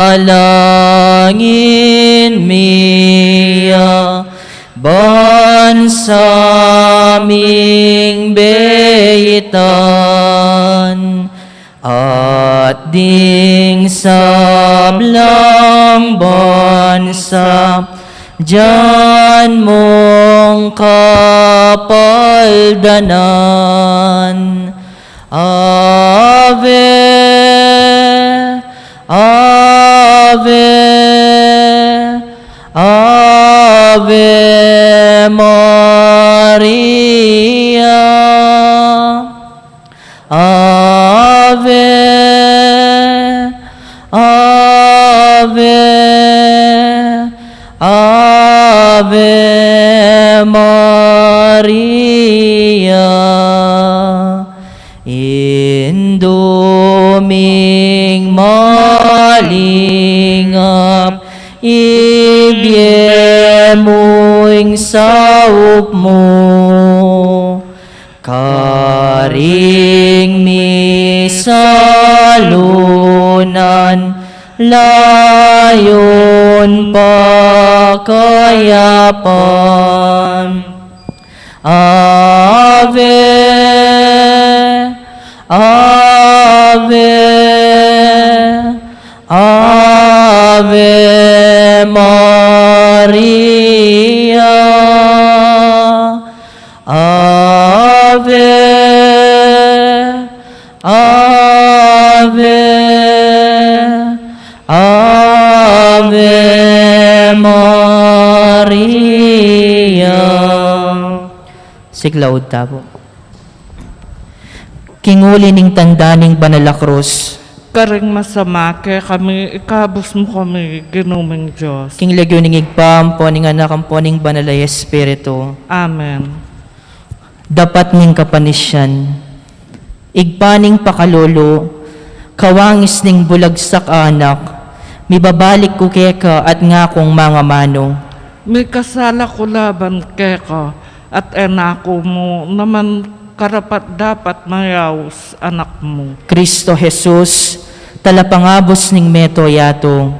Alangin mia bansaming beitan at ding sablang bansa diyan mong kapaldanan. Ave, Ave, Ave Maria. Ave, Ave, Ave Maria. Induming malingap, ibyemuing saup mo, karing misalunan, layon pakayapan. Ave, Ave, Ave Maria. Ave, Ave, Ave Maria. Siglaod tabo. Kinguli ning tanda ning banal na krus. Karing masama kaya kami, ikabos mo kami, ginuming Diyos. King lagyo ning igpam po ning anak ang po ning banal na Espiritu. Amen. Dapat ning kapanisyan. Igpaning pakalolo, kawangis ning bulagsak anak, mibabalik ko keka at nga kong mga mano. May kasala ko laban keka at enako mo naman karapat dapat mayaws anak mo. Kristo Jesus, talapangabos ning meto yato,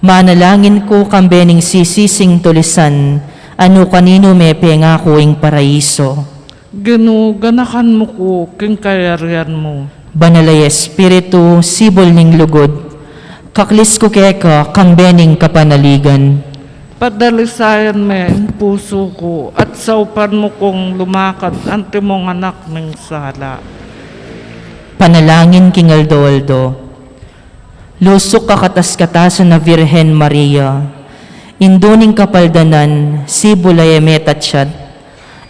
manalangin ko kambening sisising tulisan, ano kanino mepe nga kuing paraiso. Ganakan mo ko king kayarian mo. Banalay Espiritu, sibol ning lugod, kaklis ko keka kambening kapanaligan. Padalisayan me ang puso ko at saupan mo kong lumakad ante mong anak ng sala. Panalangin king Aldo-Aldo, lusok kakatas-katasan na Virhen Maria, induning kapaldanan, sibulay emetatsyad,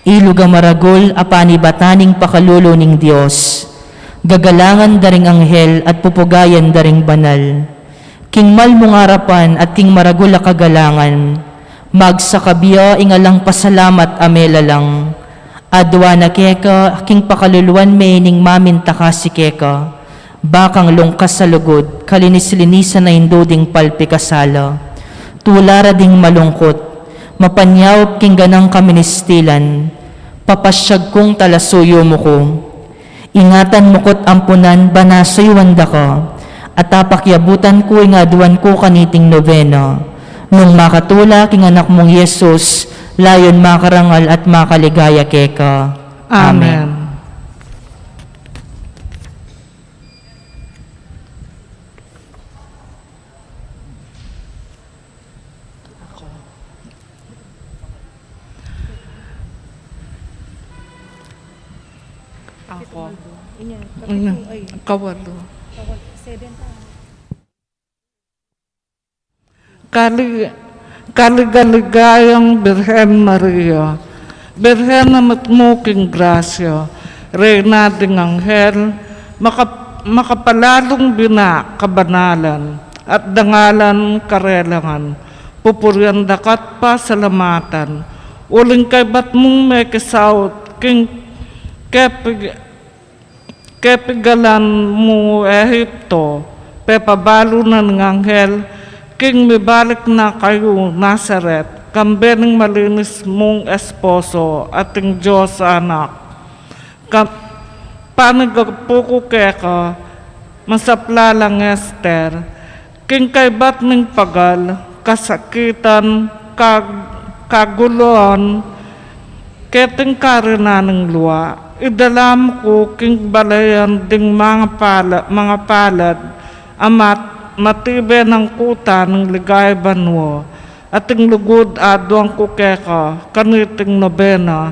iluga maragol apani bataning pakalulo ning Diyos, gagalangan daring anghel at pupugayan daring banal. King malmong harapan at king maragul a kagalangan, magsakabiya ingalang pasalamat amela lang. Adwa na keka, king pakaluluan may ning maminta ka si keka, bakang lungkas sa lugod, kalinis-linisan na induding palpi kasala. Tulara ding malungkot, mapanyaw king ganang kaministilan, papasyag kong talasuyo mo ko. Ingatan mo ko't ampunan, banasoy wanda ka, at tapakyabutan ko nga aduan ko kaniting novena. Nung makatula king anak mong Yesus, layon makarangal at makaligaya keka. Amen. Ako. Kawalo. Kaligaligayang Birhen Maria, Birhen na matmuking grasya, Reyna ding Anghel, makapalalong bina kabanalan, at dangalan karelangan, pupuryan dakat pa salamatan, uling kay bat mong may kisawt, king kepigalan mo Ehipto, pepabalo na ng Anghel, king mibalik na kayo Nazaret, kambening malinis mong esposo, ating Diyos anak. Panagapuko keka, masapla lang Esther, king kaybat ng pagal, kasakitan, kaguluhan, keteng karina ng luwa, idalam ko king balayan ding mga palad, amat matibe ng kuta ng ligay banwo, ating lugod adwang ko keka, kaniting nobena,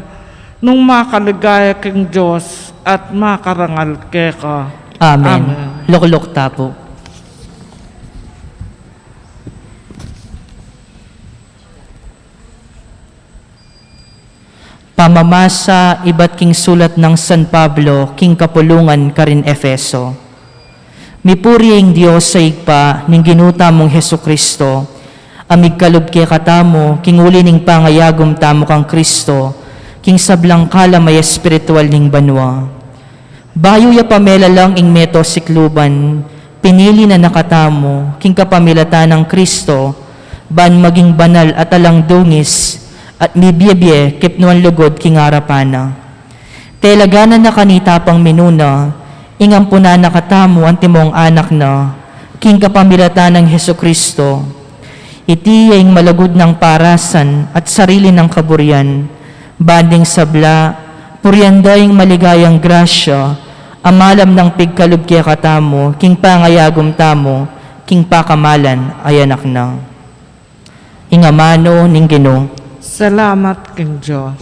nung makaligaya king Diyos at makarangal keka. Amen. Amen. Lukluk tapo. Pamamasa iba't king sulat ng San Pablo, king kapulungan karin Efeso. Mipuri ang Diyos sa igpa, ning ginuta mong Heso Kristo, amig kalub kay katamo, king uli ning pangayagom tamo kang Kristo, king sablang kalamay espiritual ning banwa. Bayo ya pamela lang ing meto sikluban, pinili na nakatamo, king kapamilata ng Kristo, ban maging banal at alang dungis, at mibiyebye kipnuan lugod king arapana. Telagana na kanita pang minuna, ingam po na nakatamo ang timong anak na, king kapamilata ng Heso Kristo, itiyeng malagod ng parasan at sarili ng kaburian, banding sabla, puryandayang maligayang grasya, amalam ng pigkalub kaya katamo, king pangayagom tamo, king pakamalan ay anak na. Ingamano ning Ginoo. Salamat king Diyos.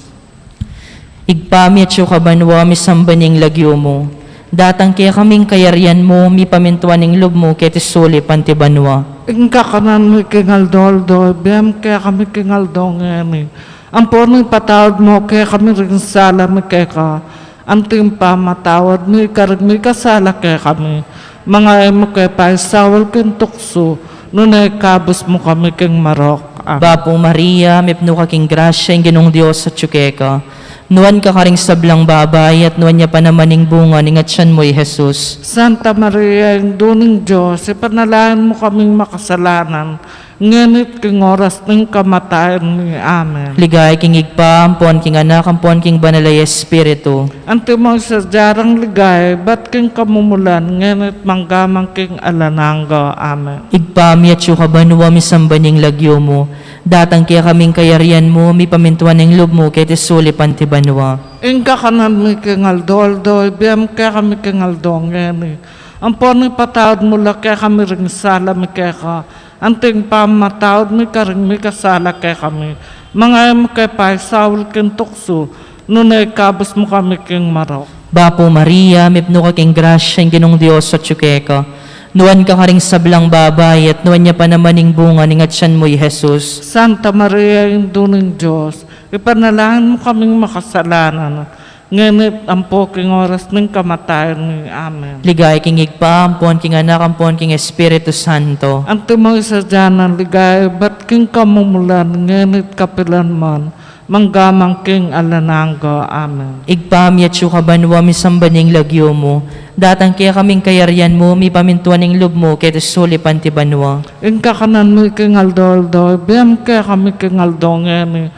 Igpami at siyo kabanwa misambaning lagyo mo. Datang kaya kaming kayarian mo, mi pamintuan ning lub mo, kaya tisuli pantibanwa. Ingka kanan mo kingaldo, biyam kaya kami kingaldo ngayon. Ang punong patawad mo, kaya kami rin sala mi kaya ka. Ang timpa matawad mo, ikarig mi kasala kaya kami. Mga mo kaya pa, sawal kin tukso, nunay kabos mo kami king marok. Amen. Bapo Maria, mipno ka king grasya, ang Ginong Diyos sa tsukeka. Nuan ka karing sablang babay, at nuan niya pa naman ning bunga, ningatsan mo'y Jesus. Santa Maria, yung duning Diyos, ipanalain mo kaming makasalanan, ngunit king oras ng kamatayan ni Amen. Ligay king igpa, ampon king anak, ampon king banalay espiritu. Ante mo sa jarang ligay, ba't king kamumulan, ngunit manggamang king alananga. Amen. Igpami at siyo kabanwa misambaning lagyo mo. Datang kaya kaming kayarian mo, mi pamintuan ng lub mo, kaya tisuli pantibanwa. Ingka kanan mi king aldoldo, biyam kaya kami king aldo ngayon. Ang punong patawad mula kaya kami rin sala mi kaya ka. Anting pamatawad mi ka rin mi kasala kaya kami. Mga mo kaya pa, sawal king tukso, nunay kabos mo kami king marok. Bapo Maria, mipno ka king grasya, ang Ginong Diyos sa tsukeka. Nuan ka karing sablang babay, at nuan niya pa naman ning bunga, ningatsan mo'y Jesus. Santa Maria, yung duning Diyos, ipanalahan mo kaming makasalanan, ngunit ang poking oras ng kamatayan ni Amen. Ligay king igpa, ampon king anak, ampon king Espiritu Santo. Ang timong isa dyan ang ligay, ba't king kamumulan, ngunit kapilan man, manggamang king alananga. Amen. Igpami at siyo kabanwa misambaning lagyo mo. Datang kaya kaming kayarian mo, mi pamintuan ng lub mo, kaya tisuli pantibanwa. Ingka kanan mo king aldoldo, biyam kaya kami king aldo ngayon.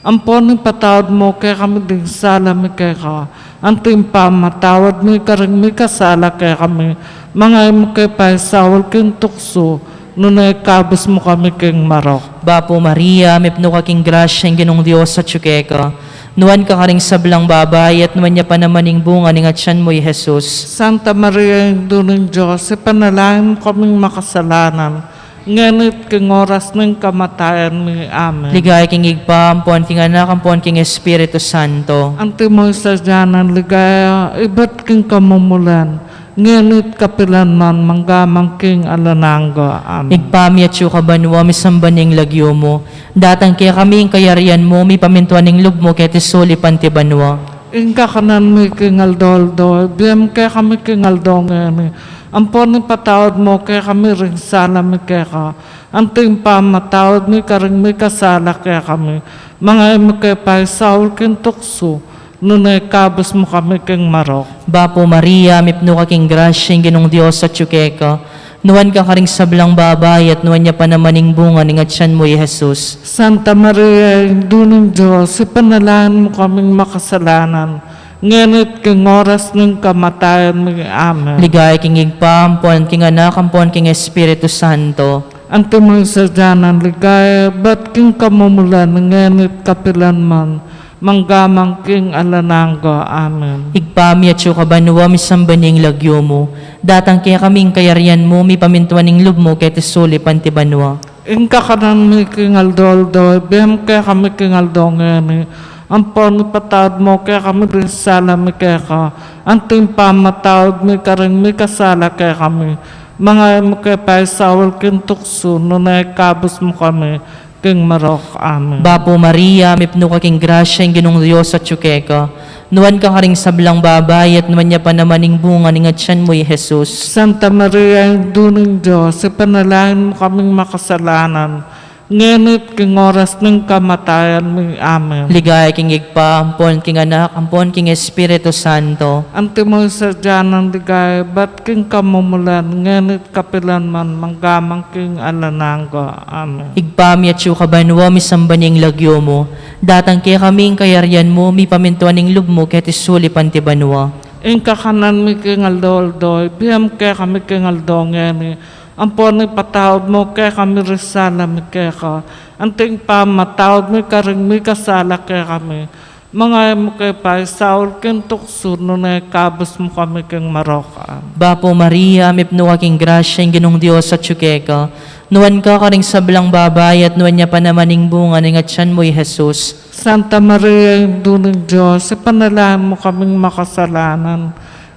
Ang punong patawad mo, kaya kami din sala mi kaya ka. Ang timpa matawad mo, ikaring mi kasala kaya kami. Mga mo kaya pa, sawal king tukso, nunay kabos mo kami king marok. Bapo Maria, mipno ka king grasya, ang Ginong Diyos sa tsukeka. Nuan ka karing sablang babay, at nuan niya pa naman ning bunga, ningatsan mo'y Jesus. Santa Maria, yung duning Diyos, ipanalain mo kaming makasalanan, ngunit king oras ng kamatayan ni Amen. Ligay king igpa, ampon king anak, ampon king Espiritu Santo. Ang timoy sa dyanan, ligaya, iba't king kamumulan, ngunit kapilan man, manggamang king alananga. Amen. Igpami at siyo kabanwa, misambaning lagyo mo. Datang kaya kaming kayarian mo, mi pamintuan ng lub mo, kaya tisuli pantibanwa. Ingka kanan mi king aldoldo, biyam kaya kami king aldo ngayon. Ang punong patawad mo, kaya kami rin sala mi kaya ka. Ang timpa matawad mi ka rin mi kasala kaya kami. Mga mo kaya pa, sawal king tukso, nunay kabos mo kami king marok. Bapo Maria, mipno ka king grasya, ang Ginong Diyos sa tsukeka. Nuan ka karing sablang babay, at nuan niya pa naman ning bunga, ningatsan mo'y Jesus. Santa Maria, yung duning Diyos, ipanalahan mo kaming makasalanan, ngunit king oras ng kamatayan mo. Amen. Ligaya king igpaampon, king anak, ampon, king Espiritu Santo. Antimong sadyanan ligaya, ba't king kamumulan, ngunit kapilan man, manggamang king alananggo. Amen. Igpami at kabanwa, misambaning lagyo mo. Datang kaya kaming kayarian mo, mi pamintuaning lub mo, kaya tisuli pantibanwa. Inka kanan mi king aldoldo, bem kaya kami king aldo ngani. Ampon patawad mo, kaya kami rin sala mi kaya ka. Anting pamatawad mi karing mi kasala kaya kami. Mga mo kaya pa sawal king tukso, nunay kabus mo kami, king marok. Amen. Bapo Maria, mipno ka king grasya, ang ginong Diyos at tsukeka. Nuwan ka karing sablang babay, at nuwan niya pa namaning bunga, ningatsan mo, Jesus. Santa Maria, yung dunong Diyos, ipanalangin mo kaming makasalanan. Ngunit king oras ng kamatayan mo. Amen. Ligaya king igpa, ampon king anak, ampon king Espiritu Santo. Antimo sa dyanang ligaya, ba't king kamumulan, ngunit kapilan man, manggamang king alananggo. Amen. Igpami at kabanwa, misambaning lagyo mo. Datang kaya kaming kayarian mo, mi pamintuaning lub mo, kaya tisuli pantibanwa. Inka kanan mi king aldoldo, biyam kaya kami king aldo ngani. Ampon ni patawad mo, kaya kami risala mi kaya ka. Anting pa matawad mi karing mi kasala kaya kami. Mga mo kaya pa, saul king tukso, nunay kabus mo kami king maroka. Bapo Maria, mipno ka king grasya, ang ginong Diyos at tsukeka. Nuwan ka karing sablang babay, at nuwan niya pa namaning bunga, ningatsan mo, Jesus. Santa Maria, yung dunong Diyos, ipanalangin mo kaming makasalanan.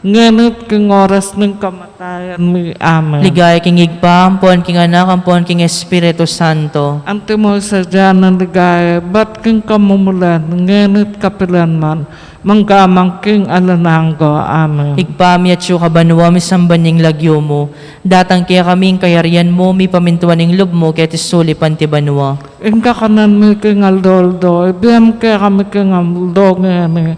Ngunit king oras ng kamatayan mo. Amen. Ligaya king igpa, ampon king anak, ampon king Espiritu Santo. Antimo sa dyanang ligaya, ba't king kamumulan, ngunit kapilan man, manggamang king alananggo. Amen. Igpami at kabanwa, misambaning lagyo mo. Datang kaya kaming kayarian mo, mi pamintuaning lub mo, kaya tisuli pantibanwa. Inka kanan mi king aldoldo, ibiyam kaya kami king aldo ngani.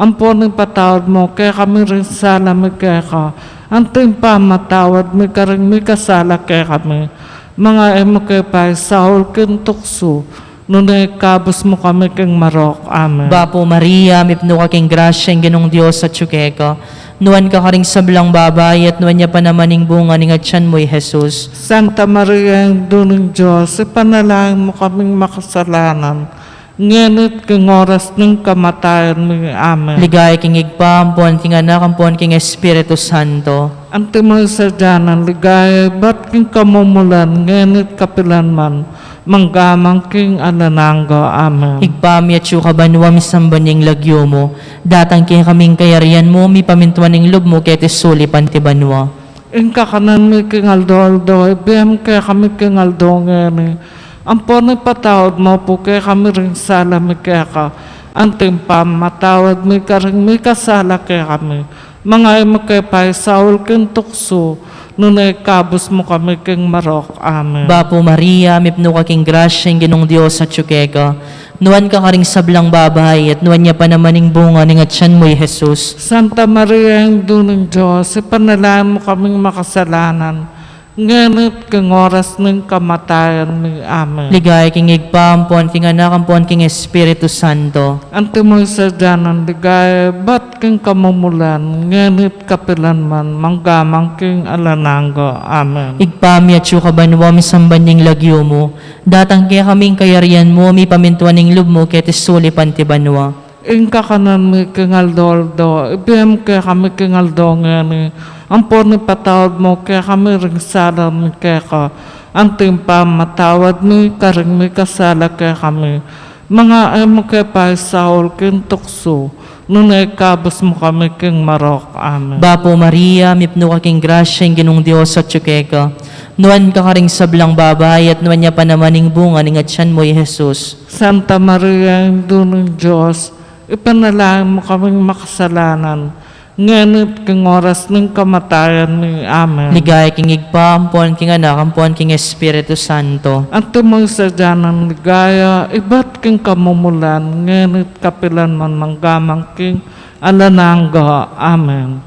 Ampon ng patawad mo, kaya kami rin sala mi kaya ka. Anting pa matawad mi karing mi kasala kaya kami. Mga emo kaya pa, saul king tukso, nunay kabus mo kami king marok. Amen. Bapo Maria, mipno ka king grasya, ang ginong Diyos at tsukeka. Nuwan ka karing sablang babay, at nuwan niya pa namaning bunga, ningatsan mo, Jesus. Santa Maria, yung dunong Diyos, ipanalangin mo kaming makasalanan. Ngunit king oras ng kamatayan mo. Amen. Ligaya king igpa, ampon king anak, ampon king Espiritu Santo. Antimo sa dyanang ligaya, ba't king kamumulan, ngunit kapilan man, manggamang king alananggo. Amen. Igpami at kabanwa, misambaning lagyo mo. Datang kaya kaming kayarian mo, mi pamintuaning lub mo, kaya tisuli pantibanwa. Inka kanan mi king aldo, ibiyam kaya kami king aldo ngani. Ampon ni patawad mo po, kaya kami rin sala mi kaya ka. Anting pa matawad mi karing mi kasala kaya kami. Mga imo kaya pa, saul king tukso, nunay kabus mo kami king marok. Amen. Bapo Maria, mipno ka king grasya, ang ginong Diyos at tsukeka. Nuwan ka karing sablang babay, at nuwan niya pa namaning bunga, ningatsan mo, Jesus. Santa Maria, yung dunong Diyos, ipanalangin mo kaming makasalanan. Ngunit king oras ng kamatayan mo. Amen. Ligaya king igpa, ampon king anak, ampon king Espiritu Santo. Antimo sa dyanang ligaya, ba't king kamumulan, ngunit kapilan man, manggamang king alananggo. Amen. Igpami at kabanwa, misambaning lagyo mo. Datang kaya kaming kayarian mo, mi pamintuaning lub mo, kaya tisuli pantibanwa. Inka kanan mi king aldoldo, ibiyam kaya kami king aldo ngani. Ampon ni patawad mo, kaya kami rin sala mi kaya ka. Anting pa matawad mi karing mi kasala kaya kami. Mga emo kaya pa, saul king tukso, nunay kabus mo kami king marok. Amen. Bapo Maria, mipno ka king grasya, ang ginong Diyos at tsukeka. Nuwan ka karing sablang babay, at nuwan niya pa namaning bunga, ningatsan mo, Jesus. Santa Maria, yung dunong Diyos, ipanalangin mo kaming makasalanan. Ngunit king oras ng kamatayan mo. Amen. Ligaya king igpa, ampon king anak, ampon king Espiritu Santo. Antimo sa dyanang ligaya, iba't king kamumulan, ngunit kapilan man, manggamang king alananggo. Amen.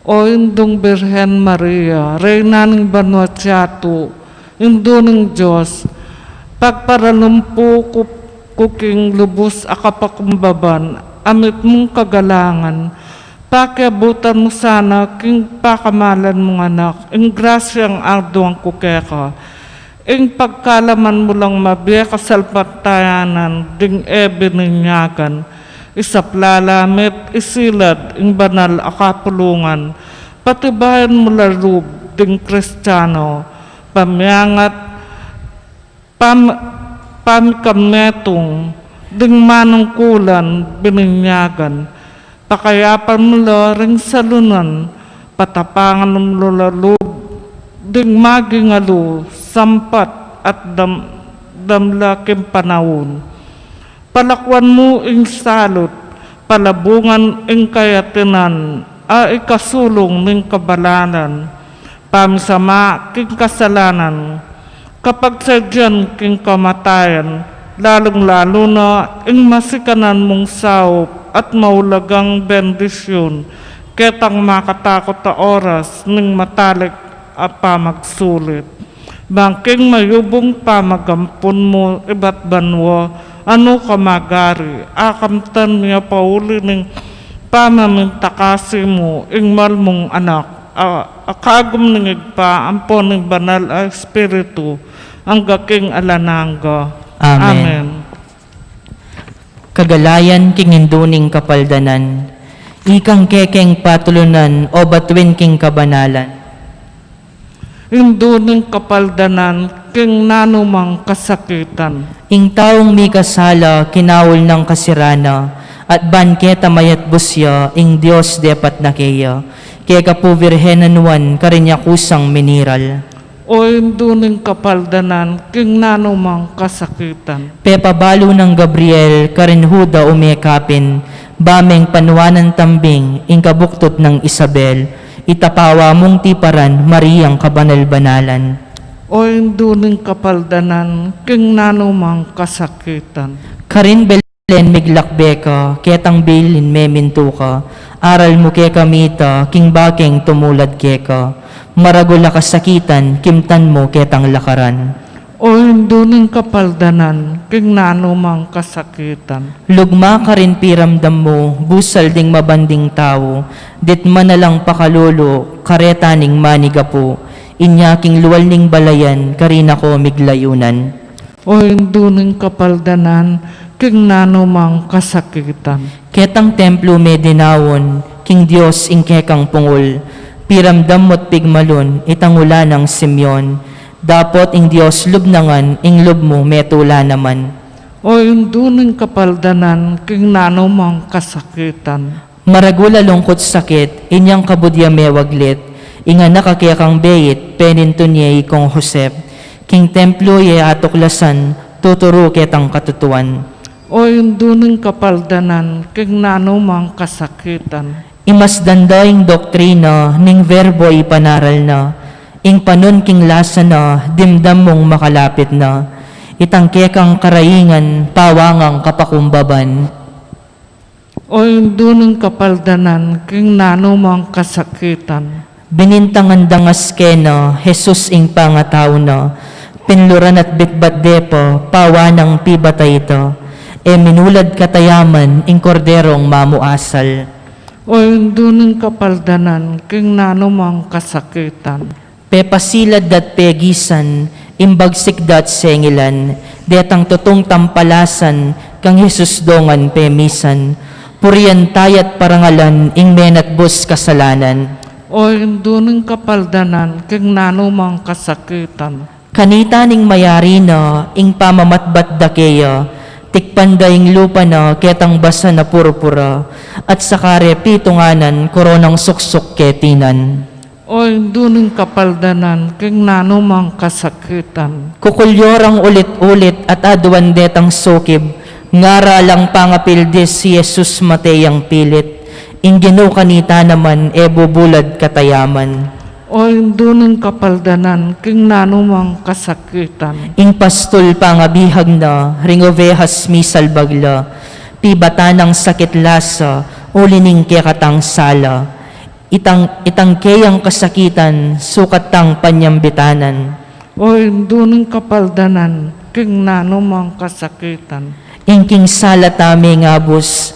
O indong Birhen Maria, Reyna ng Vanuatu, Indo ng Diyos, pagparalumpo kuking lubos akapakumbaban, amit mong kagalangan, pakiabutan mo sana king pakamalan mong anak, ing grasyang arduang kukeka, ing pagkalaman mo lang mabiya kasalpatayanan, ding ebe ninyagan, isaplalamit, isilad, ing banal akapulungan, patibayan mo larub, ding Kristiyano, pamyangat, pamikametong, ding manungkulan, bininyagan, pakayapan mo ring salunan, patapangan mo lalub, ding magingalo, sampat at damlaking panahon. Palakwan mo ing salot, palabungan ing kayatinan, ikasulong ning kabalanan, pamisama king kasalanan, kapag sadyan king kamatayan, lalong-lalo na ing masikanan mong saup at maulagang bendisyon, ketang makatakot na oras ning matalik at pamagsulit. Bangking mayubong pamagampon mo iba't banwa, ano kamagari, akamtan niya pauli ning pamamintakasi mo, ing malmong anak, akagum ningig pa, ampon ng banal a espiritu, ang gaking alananga. Amen. Kagalayan king induning kapaldanan, ikang kekeng patulunan o batuin king kabanalan. Induning kapaldanan, king nanumang kasakitan. Ing taong may kasala, kinawol ng kasirana, at banketa mayat busya, ing Diyos depat na kaya, kaya kapu virhenanuan, karinya kusang miniral. O induning kapaldanan, king nanumang kasakitan. Pepabalo ng Gabriel, karinhuda umekapin, bameng panuanan tambing, ing kabuktot ng Isabel, itapawa mong tiparan, Mariang kabanal-banalan. O induning kapaldanan, king nanumang kasakitan. Karin Belen miglakbeka, ketang bilin meminto ka, aral mo ke kamita, king bakeng tumulad keka, maragula kasakitan, kimtan mo ketang lakaran. O induning kapaldanan, king nanumang kasakitan. Lugma ka rin piramdam mo, busal ding mabanding tao, dit manalang pakalolo, karetaning manigapo, inyaking luwal ning balayan, karina ko miglayunan. O induning kapaldanan, king nanumang kasakitan. Ketang templo medinawon, king Diyos ing kekang pungol, piramdam mo't pigmalon, itangula ng Simeon, dapot ing Diyos lubnangan, ing lub mo metula naman. O induning kapaldanan, king nanumang kasakitan. Maragula lungkot sakit, inyang kabudya mewaglit, inga nakakekang beyit, penintunyay kong Josep, king templo ye atuklasan, tuturo ketang katutuan. O induning kapaldanan, king nanumang kasakitan. Imas dandaing doktrina, ning verbo ipanaral na, ing panon king lasa na, dimdam mong makalapit na, itangke kang karaingan, pawangang kapakumbaban. O induning kapaldanan, king nanumang kasakitan. Binintangan dangas kena, Jesus ing pangataw na, pinluran at bitbat depo, pawanang pibatay ito, e minulad katayaman, ing korderong mamuasal. O induning kapaldanan, king nanumang kasakitan. Pepasilad dat pegisan, imbagsik dat sengilan, detang tutong tampalasan, kang Jesus dongan pemisan, purian tayat parangalan, ing menat bus kasalanan. O induning kapaldanan, king nanumang kasakitan. Kanita ning mayari na, ing pamamatbat dakeya, tikpandaing lupa na, ketang basa na purpura, at sakare pitunganan, koronang suksok ketinan. O induning kapaldanan, king nanumang kasakitan. Kukulyorang ulit-ulit at aduan detang sukib, ngara lang pangapildis si Jesus mateyang pilit, ingino kanita naman e bubulad katayaman. O induning kapaldanan, king nanumang kasakitan. Ing pastol pangabihag na, ringovehas misalbagla, pibata ng sakit lasa, ulining kekatang sala, itang keyang kasakitan, sukat tang panyambitanan. O induning kapaldanan, king nanumang kasakitan. Ingking sala tami ngabos,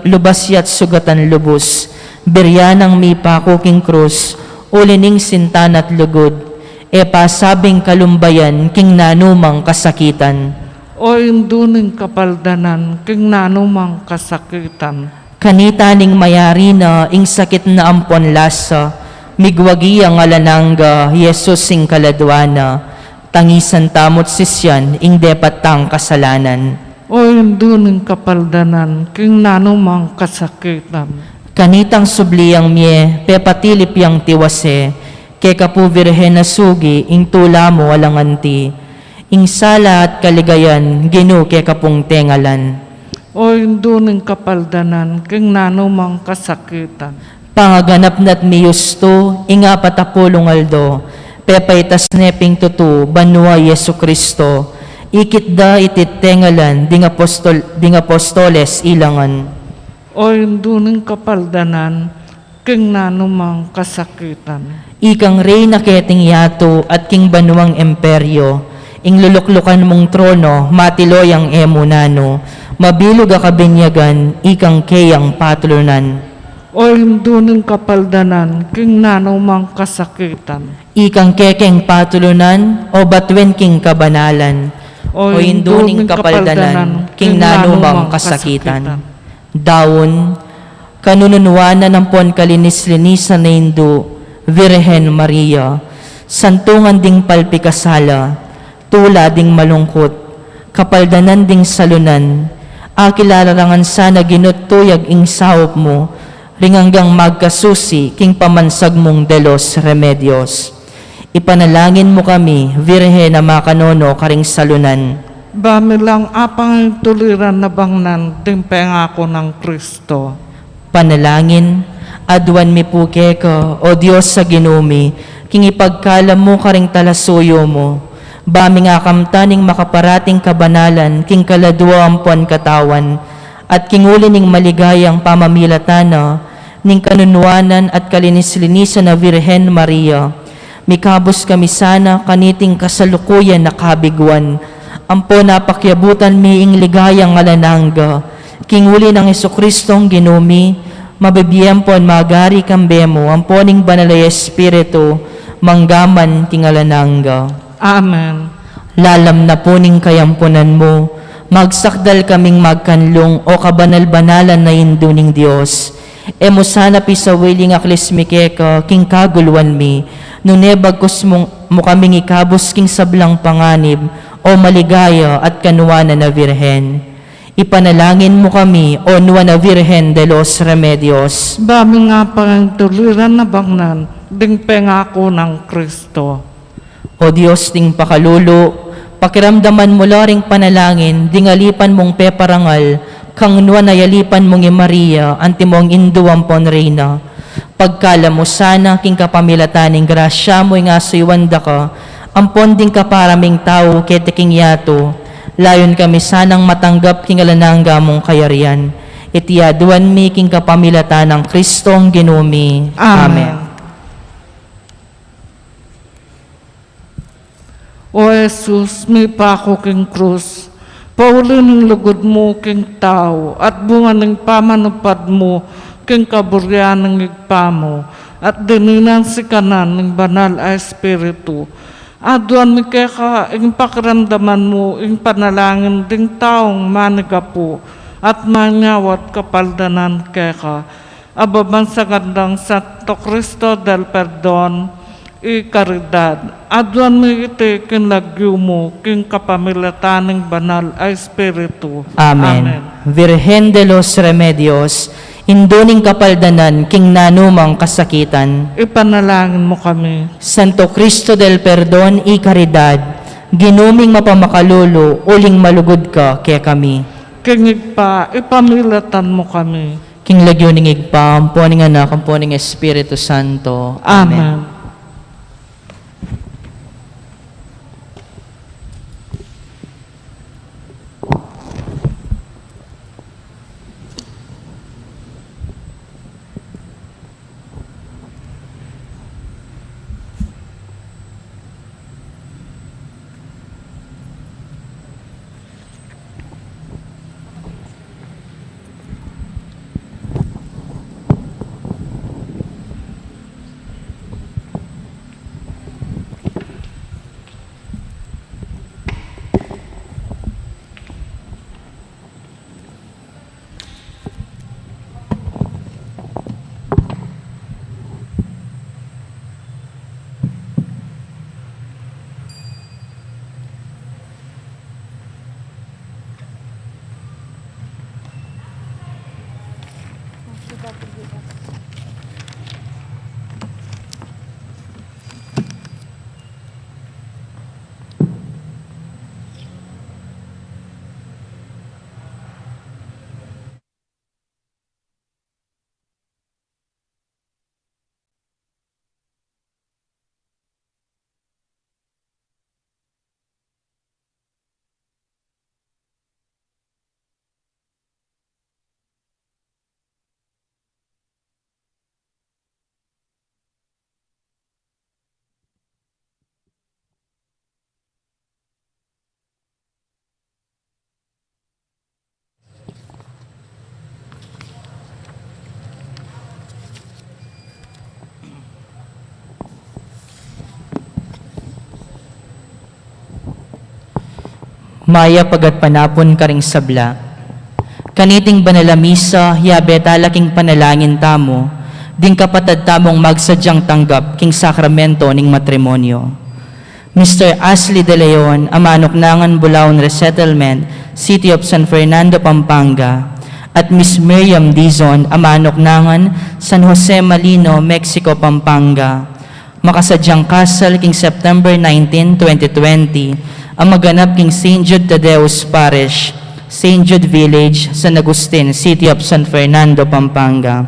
lubasyat sugatan lubos, biryanang mi pako king krus, ulining sintan at lugod, e pasabing kalumbayan king nanumang kasakitan. O induning kapaldanan, king nanumang kasakitan. Kanitaning mayari na ing sakit na ampon lasa, migwagi ang alananga, Yesus ing kaladwana, tangisan tamot sisyan ing depatang kasalanan. O induning kapaldanan, king nanumang kasakitan. Kanitang subliyang mie, pepatilip yang tiwase, ke kapu virhen na sugi, ing tula mo walang anti, ing sala at kaligayan, ginu ke kapung tengalan. O induning kapaldanan, king nanumang kasakitan. Pangaganap na't mi yusto, inga patapulong aldo, pepaitas neping tutu, banwa Yesu Kristo, ikit da itit tengalan, ding apostoles ilangan. O induning kapaldanan, king nanumang kasakitan. Ikang rey na keting yato at king banuang emperyo, ing luluklukan mong trono, matiloyang emunano, mabilog a kabinyagan, ikang keyang patulunan. O induning kapaldanan, king nanumang kasakitan. Ikang kekeng patulunan, o batwen king kabanalan, o induning kapaldanan, king nanumang kasakitan. Daon, kanununuanan ng pon kalinis-linisan na Hindu, Virhen Maria, santungan ding palpikasala, tula ding malungkot, kapaldanan ding salunan, akilalarangan sana ginutuyag ing sahop mo, ringanggang magkasusi king pamansag mong delos remedios. Ipanalangin mo kami, Virhen na makanono karing salunan. Bami lang apang tuliran na bangnan, ding pengako ng Kristo. Panalangin, adwan mi po keko, o Diyos sa ginumi, king ipagkalam mo karing talasuyo mo, bami nga kamtaning makaparating kabanalan, king kaladwa ampuan katawan, at king uli ning maligayang pamamilatana, ning kanunuanan at kalinis-linisan na Virhen Maria, mikabos kami sana kaniting kasalukuyan na kabiguan, ampo napakyabutan miing ligayang alananga, king uli ng Jesucristong ginumi, mabibiyempon magari kambemo, amponing banalay Espiritu, manggaman king alananga. Amen. Lalam na puning kayampunan mo, magsakdal kaming magkanlong o kabanal-banalan na induning Diyos. Emo sana pisawili nga klismikeka, king kaguluan mi, nunebagkos mo kaming ikabos king sablang panganib, o maligaya at kanuana na Virhen. Ipanalangin mo kami, o nuana Virhen de los Remedios. Bami nga pang tuliran na bangnan, ding pengako ng Kristo. O Diyos ting pakalulo, pakiramdaman mo laring panalangin, dingalipan mong peparangal, kang nuana yalipan mong Maria, anti mong induwampon reyna. Pagkala mo sana king kapamilataning grasya mo nga suywanda ka, ampon din ka paraming tao ketiking yato, layon kami sanang matanggap king alananga mong kayarian. Itiyaduan mi king kapamilatan ng Kristong ginumi. Amen. O Jesus, may pako king krus, pauli ng lugod mo king tao, at bunga ng pamanupad mo king kaburyan ng igpa mo, at dininan si kanan ng banal a Espiritu. Aduan mi keka ing pakiramdaman mo ing panalangin ding taong manigapo, at manyawat kapaldanan keka, ababan sa gandang Santo Cristo del Perdon, i karidad. Aduan mi iti kinlagyo mo, king kapamilataning banal a Espiritu. Amen. Virhen de los Remedios, induning kapaldanan, king nanumang kasakitan. Ipanalangin mo kami. Santo Cristo del Perdon y Caridad, ginuming mapamakalulo, uling malugod ka kaya kami. Kingig pa, ipamilatan mo kami. King lagyo ning igpa, amponing anak, amponing Espiritu Santo. Amen. Maya pagat panapon karing sabla. Kaniting banalamisa, yabe talaking panalangin tamo, ding kapatad tamong magsadyang tanggap king sakramento ning matrimonyo. Mr. Ashley De Leon, amanok nangan Bulaon Resettlement, City of San Fernando, Pampanga, at Miss Miriam Dizon, amanok nangan San Jose Malino, Mexico, Pampanga. Makasadyang kasal king September 19, 2020, ang maganap king St. Jude Tadeus Parish, St. Jude Village, San Agustin, City of San Fernando, Pampanga.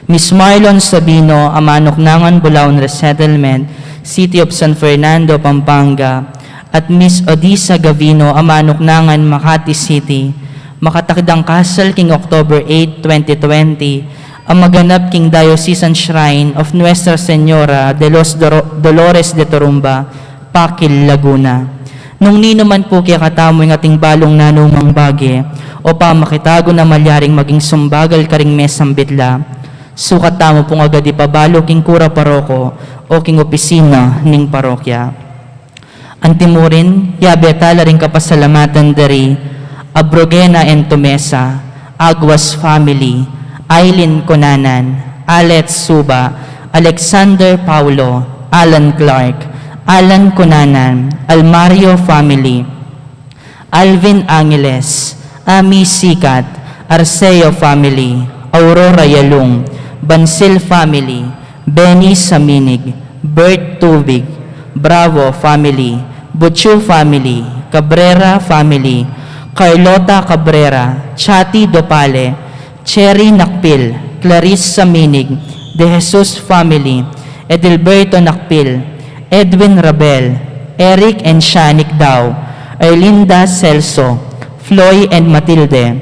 Miss Marlon Sabino, amanok nangan Bulaon Resettlement, City of San Fernando, Pampanga, at Miss Odisa Gavino, amanok nangan Makati City, makatakdang kasal king October 8, 2020, ang maganap king Diocesan Shrine of Nuestra Señora de los Dolores de Torumba, Pakil, Laguna. Nung nino man po kaya katamoy ng ating balong nanumang bagi, o pa makitago na malyaring maging sumbagal karing mesang bitla, sukat tamo pong agad ipabalo king kura paroko o king opisina ning parokya. Antimurin, yabe tala rin kapasalamatan dari, Abrogena and Tomesa, Aguas Family, Aileen Conanan, Alet Suba, Alexander Paulo, Alan Clark, Alan Conanan, Almario Family, Alvin Angeles, Ami Sikat, Arceo Family, Aurora Yalung, Bansil Family, Benny Saminig, Bert Tubig, Bravo Family, Butchu Family, Cabrera Family, Carlota Cabrera, Chati Dopale, Cherry Nakpil, Clarice Saminig, De Jesus Family, Edelberto Nakpil, Edwin Rabel, Eric and Shanik Dao, Erlinda Celso, Floy and Matilde,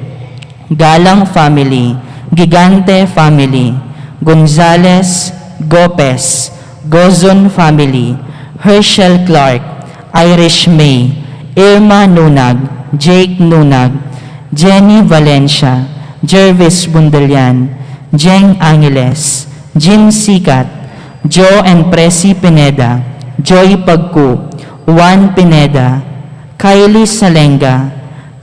Galang Family, Gigante Family, Gonzales, Gopez, Gozon Family, Herschel Clark, Irish May, Irma Nunag, Jake Nunag, Jenny Valencia, Jervis Bundalian, Jeng Angeles, Jim Sikat, Joe and Presi Pineda, Joy Pagku, Juan Pineda, Kylie Salenga,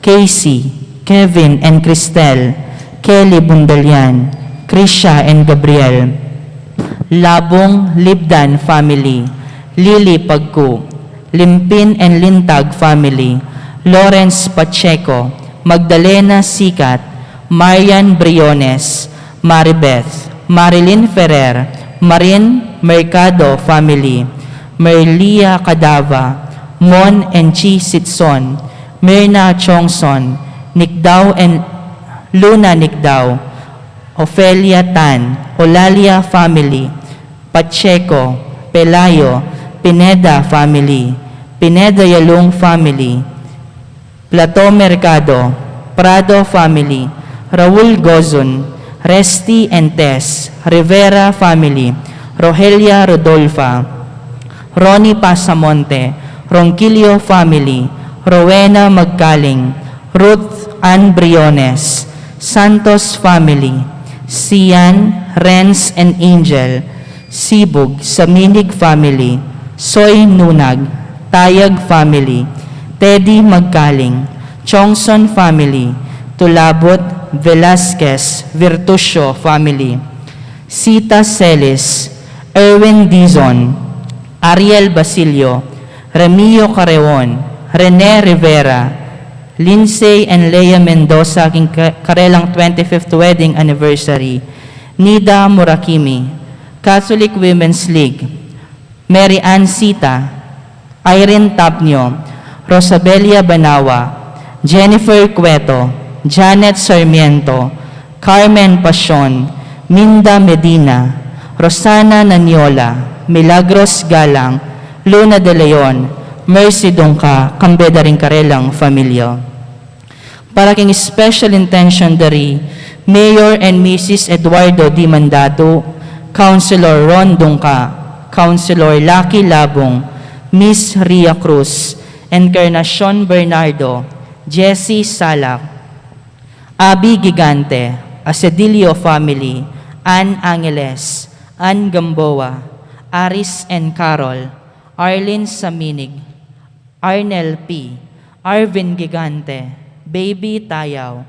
Casey, Kevin and Cristel, Kelly Bundalian, Krisha and Gabriel, Labong Libdan Family, Lily Pagku, Limpin and Lintag Family, Lawrence Pacheco, Magdalena Sikat, Marian Briones, Maribeth, Marilyn Ferrer, Marin Mercado Family, Merlia Cadava, Mon and Chi Sitson, Myrna Chongson, Nikdao and Luna Nikdao, Ofelia Tan, Olalia Family, Pacheco, Pelayo, Pineda Family, Pineda Yalung Family, Plato Mercado, Prado Family, Raul Gozon, Resti and Tess, Rivera Family, Rogelia Rodolfa, Ronnie Pasamonte, Ronquillo Family, Rowena Magkaling, Ruth Ann Briones, Santos Family, Sian, Renz and Angel, Sibug, Saminig Family, Soy Nunag, Tayag Family, Teddy Magkaling, Chongson Family, Tulabot, Velasquez, Virtusio Family, Sita Celis, Erwin Dizon, Ariel Basilio, Remio Careon, Rene Rivera, Lindsay and Leia Mendoza, aking karelang 25th wedding anniversary, Nida Murakami, Catholic Women's League, Mary Ann Sita, Irene Tapnio, Rosabelia Banawa, Jennifer Cueto, Janet Sarmiento, Carmen Pasion, Minda Medina, Rosana Nanyola, Milagros Galang, Luna De Leon, Mercy Dongka, Kambeda Ringkarelang Familya. Para king special intention dari Mayor and Mrs. Eduardo D. Mandato, Councilor Ron Dongka, Councilor Lucky Labong, Miss Ria Cruz, Encarnacion Bernardo, Jessie Salak, Abi Gigante, Asedilio Family, Ann Angeles, Ann Gamboa, Aris and Carol, Arlene Saminig, Arnel P., Arvin Gigante, Baby Tayaw,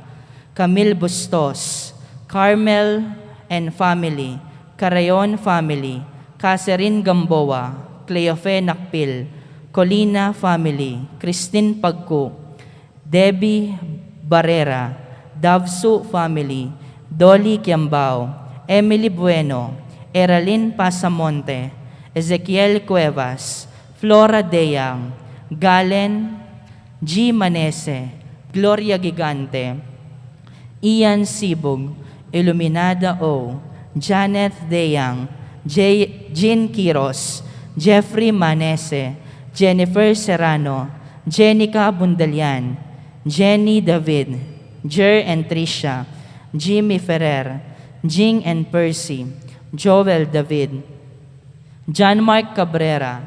Camille Bustos, Carmel and Family, Carayon Family, Catherine Gamboa, Cleofe Nakpil, Colina Family, Christine Pagku, Debbie Barrera, Davsu Family, Dolly Kiambao, Emily Bueno, Eralyn Pasamonte, Ezekiel Cuevas, Flora Deyang, Galen, G. Manese, Gloria Gigante, Ian Sibog, Iluminada O, Janet Deyang, Jean Quiros, Jeffrey Manese, Jennifer Serrano, Jenica Bundalian, Jenny David, Jer and Tricia, Jimmy Ferrer, Jing and Percy, Joel David, John Mark Cabrera,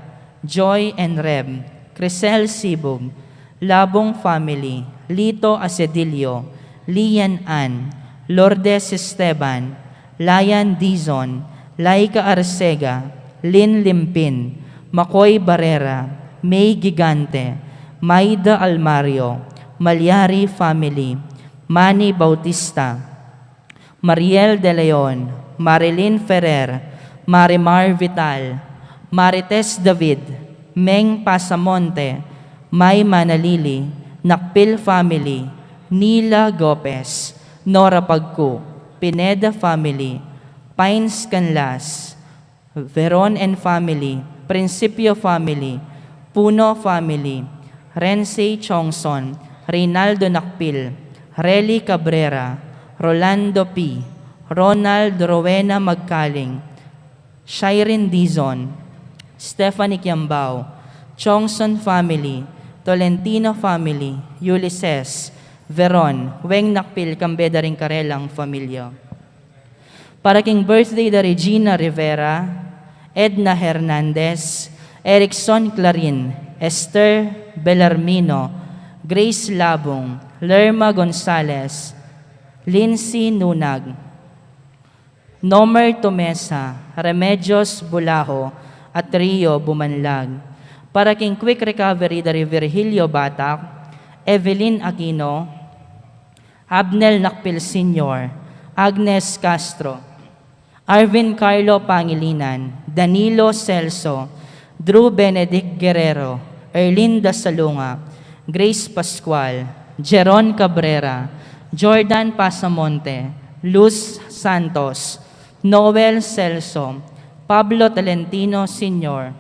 Joy and Reb, Crisel Sibog, Labong Family, Lito Asedilio, Lian Ann, Lourdes Esteban, Layan Dizon, Laika Arcega, Lynn Limpin, Makoy Barrera, May Gigante, Maida Almario, Malyari Family, Manny Bautista, Mariel De Leon, Marilyn Ferrer, Marimar Vital, Marites David, Meng Pasamonte, May Manalili, Nakpil Family, Nila Gopez, Nora Pagku, Pineda Family, Pines Canlas, Veron and Family, Principio Family, Puno Family, Rense Chongson, Reynaldo Nakpil, Relly Cabrera, Rolando P., Ronald Rowena Magkaling, Shireen Dizon, Stephanie Kiambao, Chongson Family, Tolentino Family, Ulysses, Veron, Weng Nakpil, Kambeda Ringkarelang Familya. Para king birthday da Regina Rivera, Edna Hernandez, Erickson Clarin, Esther Bellarmino, Grace Labong, Lerma Gonzalez, Lindsay Nunag, Nomer Tomesa, Remedios Bulaho, at Rio Bumanlag. Para king quick recovery dari Virgilio Batak, Evelyn Aquino, Abnel Nakpil Sr., Agnes Castro, Arvin Carlo Pangilinan, Danilo Celso, Drew Benedict Guerrero, Erlinda Salunga, Grace Pascual, Jeron Cabrera, Jordan Pasamonte, Luz Santos, Noel Celso, Pablo Talentino Sr.,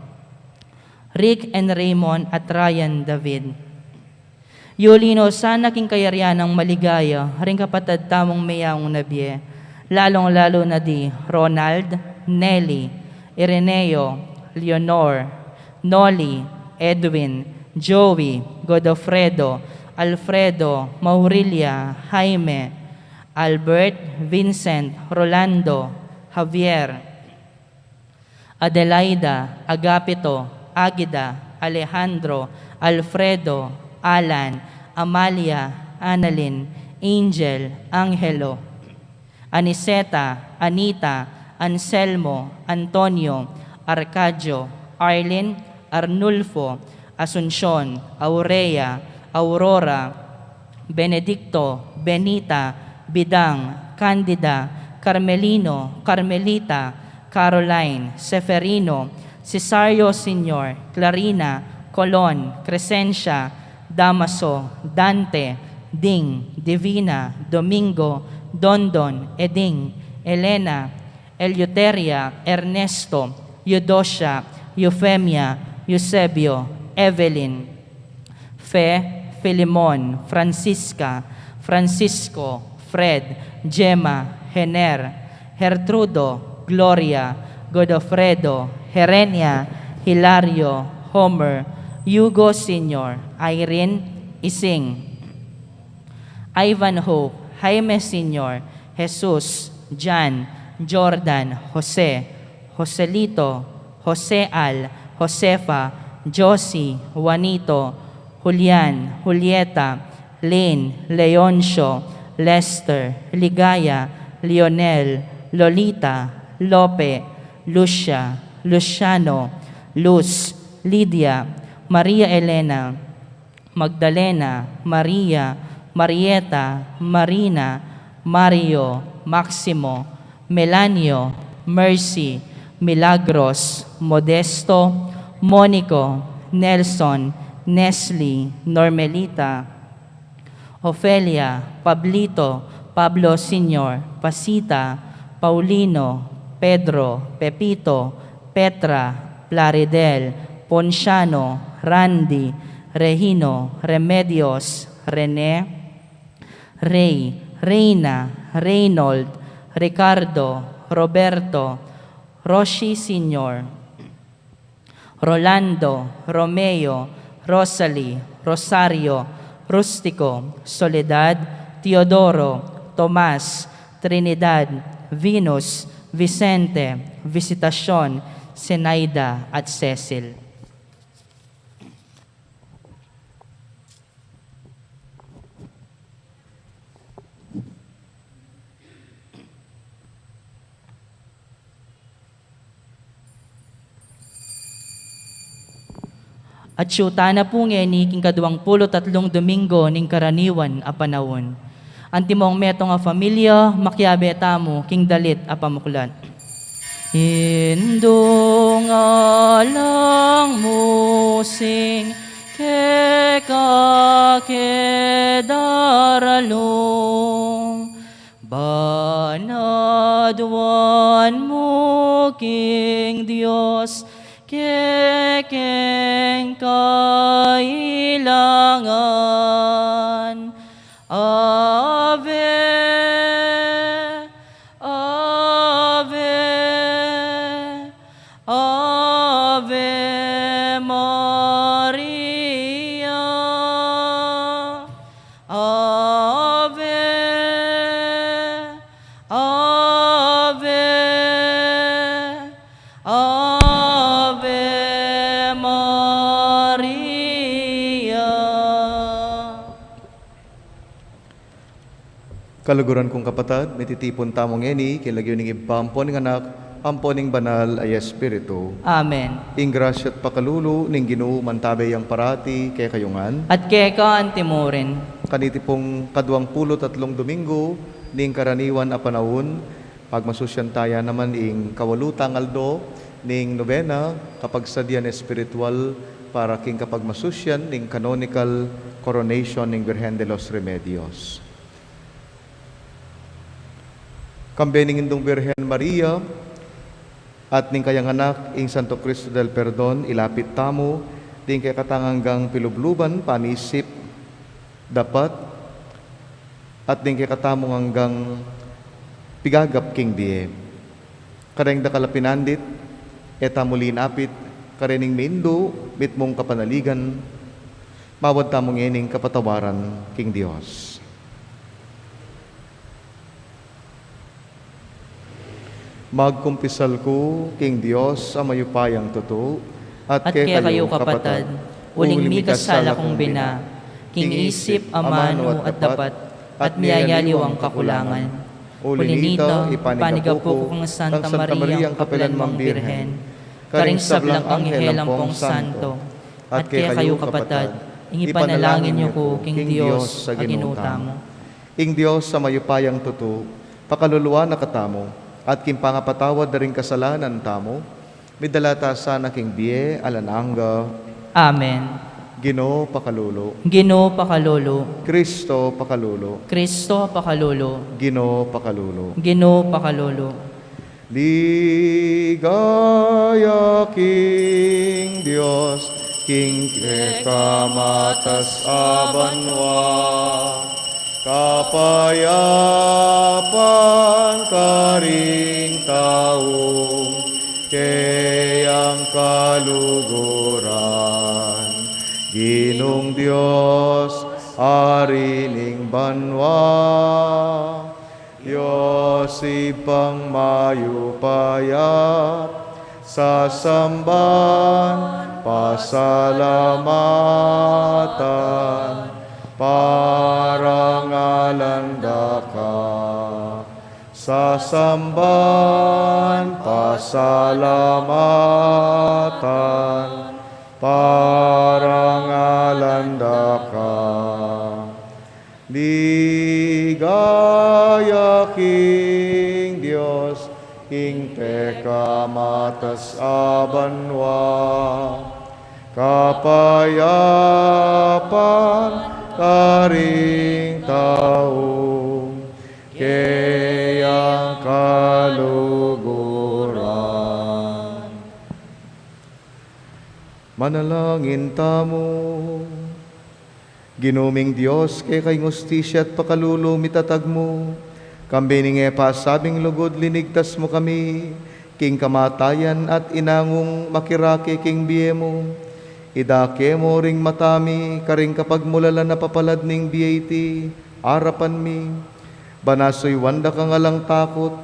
Rick and Raymond at Ryan David. Yulino, sana king kayaryan ng maligaya, ring kapatid tamong mayang nabye, lalong-lalo na di Ronald, Nelly, Ireneo, Leonor, Noli, Edwin, Joey, Godofredo, Alfredo, Maurilia, Jaime, Albert, Vincent, Rolando, Javier, Adelaida, Agapito, Agida, Alejandro, Alfredo, Alan, Amalia, Annalyn, Angel, Angelo, Aniseta, Anita, Anselmo, Antonio, Arcadio, Arlene, Arnulfo, Asuncion, Aurea, Aurora, Benedicto, Benita, Bidang, Candida, Carmelino, Carmelita, Caroline, Seferino, Cesario Sr., Clarina, Colon, Crescencia, Damaso, Dante, Ding, Divina, Domingo, Dondon, Eding, Elena, Eleuteria, Ernesto, Eudocia, Eufemia, Eusebio, Evelyn, Fe, Filimon, Francisca, Francisco, Fred, Gemma, Hener, Gertrudo, Gloria, Godofredo, Herenia, Hilario, Homer, Hugo Sr., Irene, Ising, Ivanhoe, Jaime Sr., Jesus, Jan, Jordan, Jose, Joselito, Jose Al, Josefa, Josie, Juanito, Julian, Julieta, Lane, Leoncio, Lester, Ligaya, Lionel, Lolita, Lope, Lucia, Luciano, Luz, Lydia, Maria Elena, Magdalena, Maria, Marieta, Marina, Mario, Maximo, Melanio, Mercy, Milagros, Modesto, Monico, Nelson, Nestle, Normelita, Ofelia, Pablito, Pablo Sr., Pasita, Paulino, Pedro, Pepito, Petra, Plaridel, Ponciano, Randy, Regino, Remedios, Rene, Rey, Reina, Reynold, Ricardo, Roberto, Roshi Sr., Rolando, Romeo, Rosalie, Rosario, Rustico, Soledad, Teodoro, Tomas, Trinidad, Venus, Vicente, Visitacion, Senaida at Cecil. At syuta na po ngeni king 23 Domingo ning karaniwan a panahon. Antimong metong a familia, makyabeta mo king dalit a pamuklan. Indong alang musing kekakedaralong banadwan mo king Diyos kekeng kailangan. Ave, Ave, Ave Maria. Ave, Ave, Ave Maria. Kaluguran kong kapatad, mititipon tamong eni, kilagyo ning ibampo ning anak, ampo ning banal ay Espiritu. Amen. Ing grasya at pakalulu, ning Ginoo mantabay ang parati, kay kayungan. At keka antimorin. Kaniti pong 23 Domingo, ning karaniwan a panahon, pagmasusyan taya naman ing kawalutang aldo, ning novena, kapag sadyan espiritual, para king kapag masusyan, ning canonical coronation ning Virgen de los Remedios. Kambening indong Virgen Maria, at ning kayang anak, ing Santo Cristo del Perdon, ilapit tamo, ding kay katanganggang pilubluban, panisip, dapat, at ding kay katamong hanggang pigagap king die. Kareng da kalapinandit, etamulin apit, karening mindo, mitmong kapanaligan, mawad tamong ening kapatawaran king Dios. Magkumpisal ko, king Diyos, sa mayupayang totoo, At kaya kayo kapatad, uling mikasala kong bina, king isip, amano at dapat, at miyayaliw ang kakulangan. Ulinito, ipanigapo ko kang Santa Maria, ang kapilanmang Birhen, karing sablang anghel ang pong santo, at kaya kayo kapatad, ipanalangin niyo ko, king Diyos, sa ginuta mo. Ing Diyos, sa mayupayang totoo, pakaluluwa na katamo, at kimpangapatawad na rin kasalanan tamo, midalata sana king biye, alananga, Amen. Ginoo pakalulo, Ginoo pakalolo, Kristo pakalulo, Kristo pakalolo, Ginoo pakalulo. Ginoo pakalolo. Ligaya King Dios, King kamatas abanwa, kapayapan karing taong kayang kaluguran. Ginong Dios, arining banwa, Diyos ipang mayupayat, sa samban pasalamatan, parangalan ka. Sa samban pasalamatan, parangalan ka. Ligaya King Dios, King kamatas abanwa, kapayapan karing taong kayang kaluguran. Manalangin tamo. Ginuming Diyos, kay kay ngustisya at pakalulumit atatag mo, kambining pasabing lugod linigtas mo kami, king kamatayan at inangong makirake king biye mo, idake mo ring matami, karing kapag mulala na papalad ning biyeti, arapan mi, banasoy wanda kang alang takot,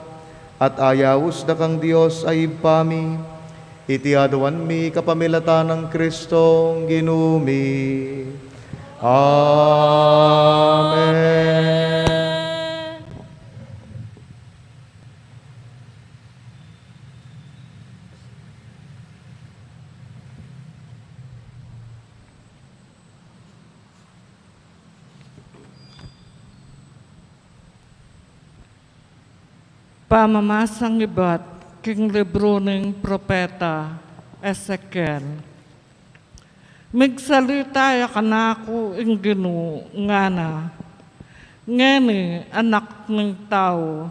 at ayawus da kang Diyos ay ipami, itiaduan mi kapamilatan ng Kristong ginumi. Amen. Pamamasang iba't king libro ng propeta Ezekiel. Migsalita ya kanako ing Ginoo nga na, ngeni anak ng tao,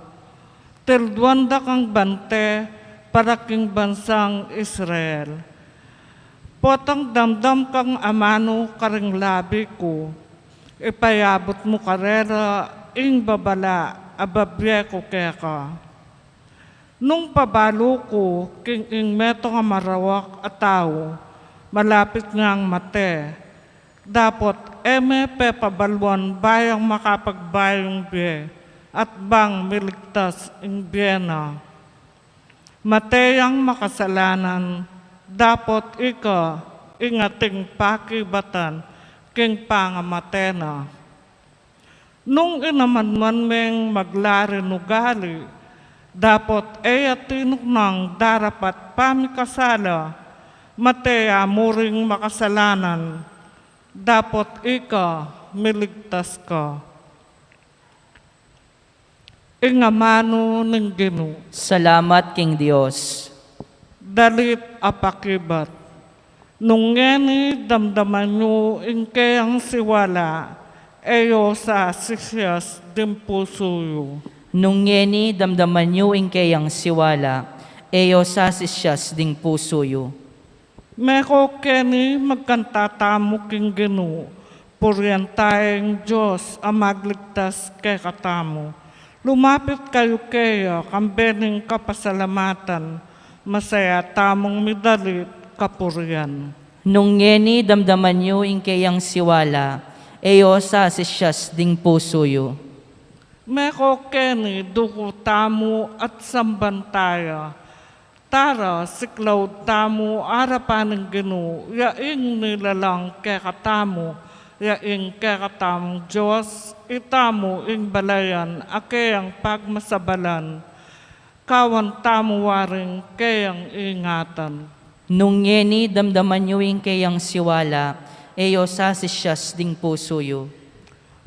tilduanda kang bante para king bansang Israel. Potang damdam kang amano karing labi ko, ipayabot mo karera ing babala ababye ko keka. Nung pabalo ko king ing meto nga marawak at tao, malapit ngang mate. Dapat pe pabalwan bayang makapagbayong biye at bang miligtas ing biyena. Mateyang makasalanan, dapat ika ingating pakibatan king pangamatena. Nung inamanman meng maglari nugali, dapat atinok nang darapat pamikasala, Matea muring makasalanan, dapat ika miligtas ka. Ingamano ng Ginoo, Salamat King Dios. dalit apakibat. Nung ngeni damdaman nyo ingkayang siwala, eyo sa sisyas dim pusuyo. Nung ngeni damdaman niyo ing kayang siwala, eyo sa sisyas ding pusoyo. Meko keni magkantatamo king Ginoo, puriyan tayong Diyos ang magligtas kay katamo. Lumapit kayo kaya kambening kapasalamatan, masaya tamong midalit kapuriyan. Nung ngeni damdaman niyo ing kayang siwala, eyo sa sisyas ding pusoyo. Meko keni duko tamo at sambantaya, tara siklaw tamo arapan ng Ginoo, yaing nilalang kay katamo, yaing kay katamong Diyos, itamo ing balayan, akayang pagmasabalan, kawan tamo waring kayang ingatan. Nung ngeni damdaman niyo ing kayang siwala, eyo sa sisyas ding pusoyo.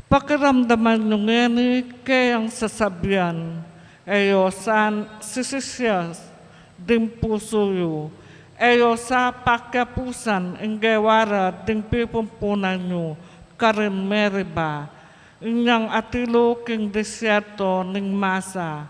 Pakiramdaman nyo ngeni kayang sasabyan, eyo san sisisyas, ding pusuyo, eyo sa pakyapusan, ing gewara, ding pipumpunan nyo, karin meriba, inyang atilo king desierto ning masa,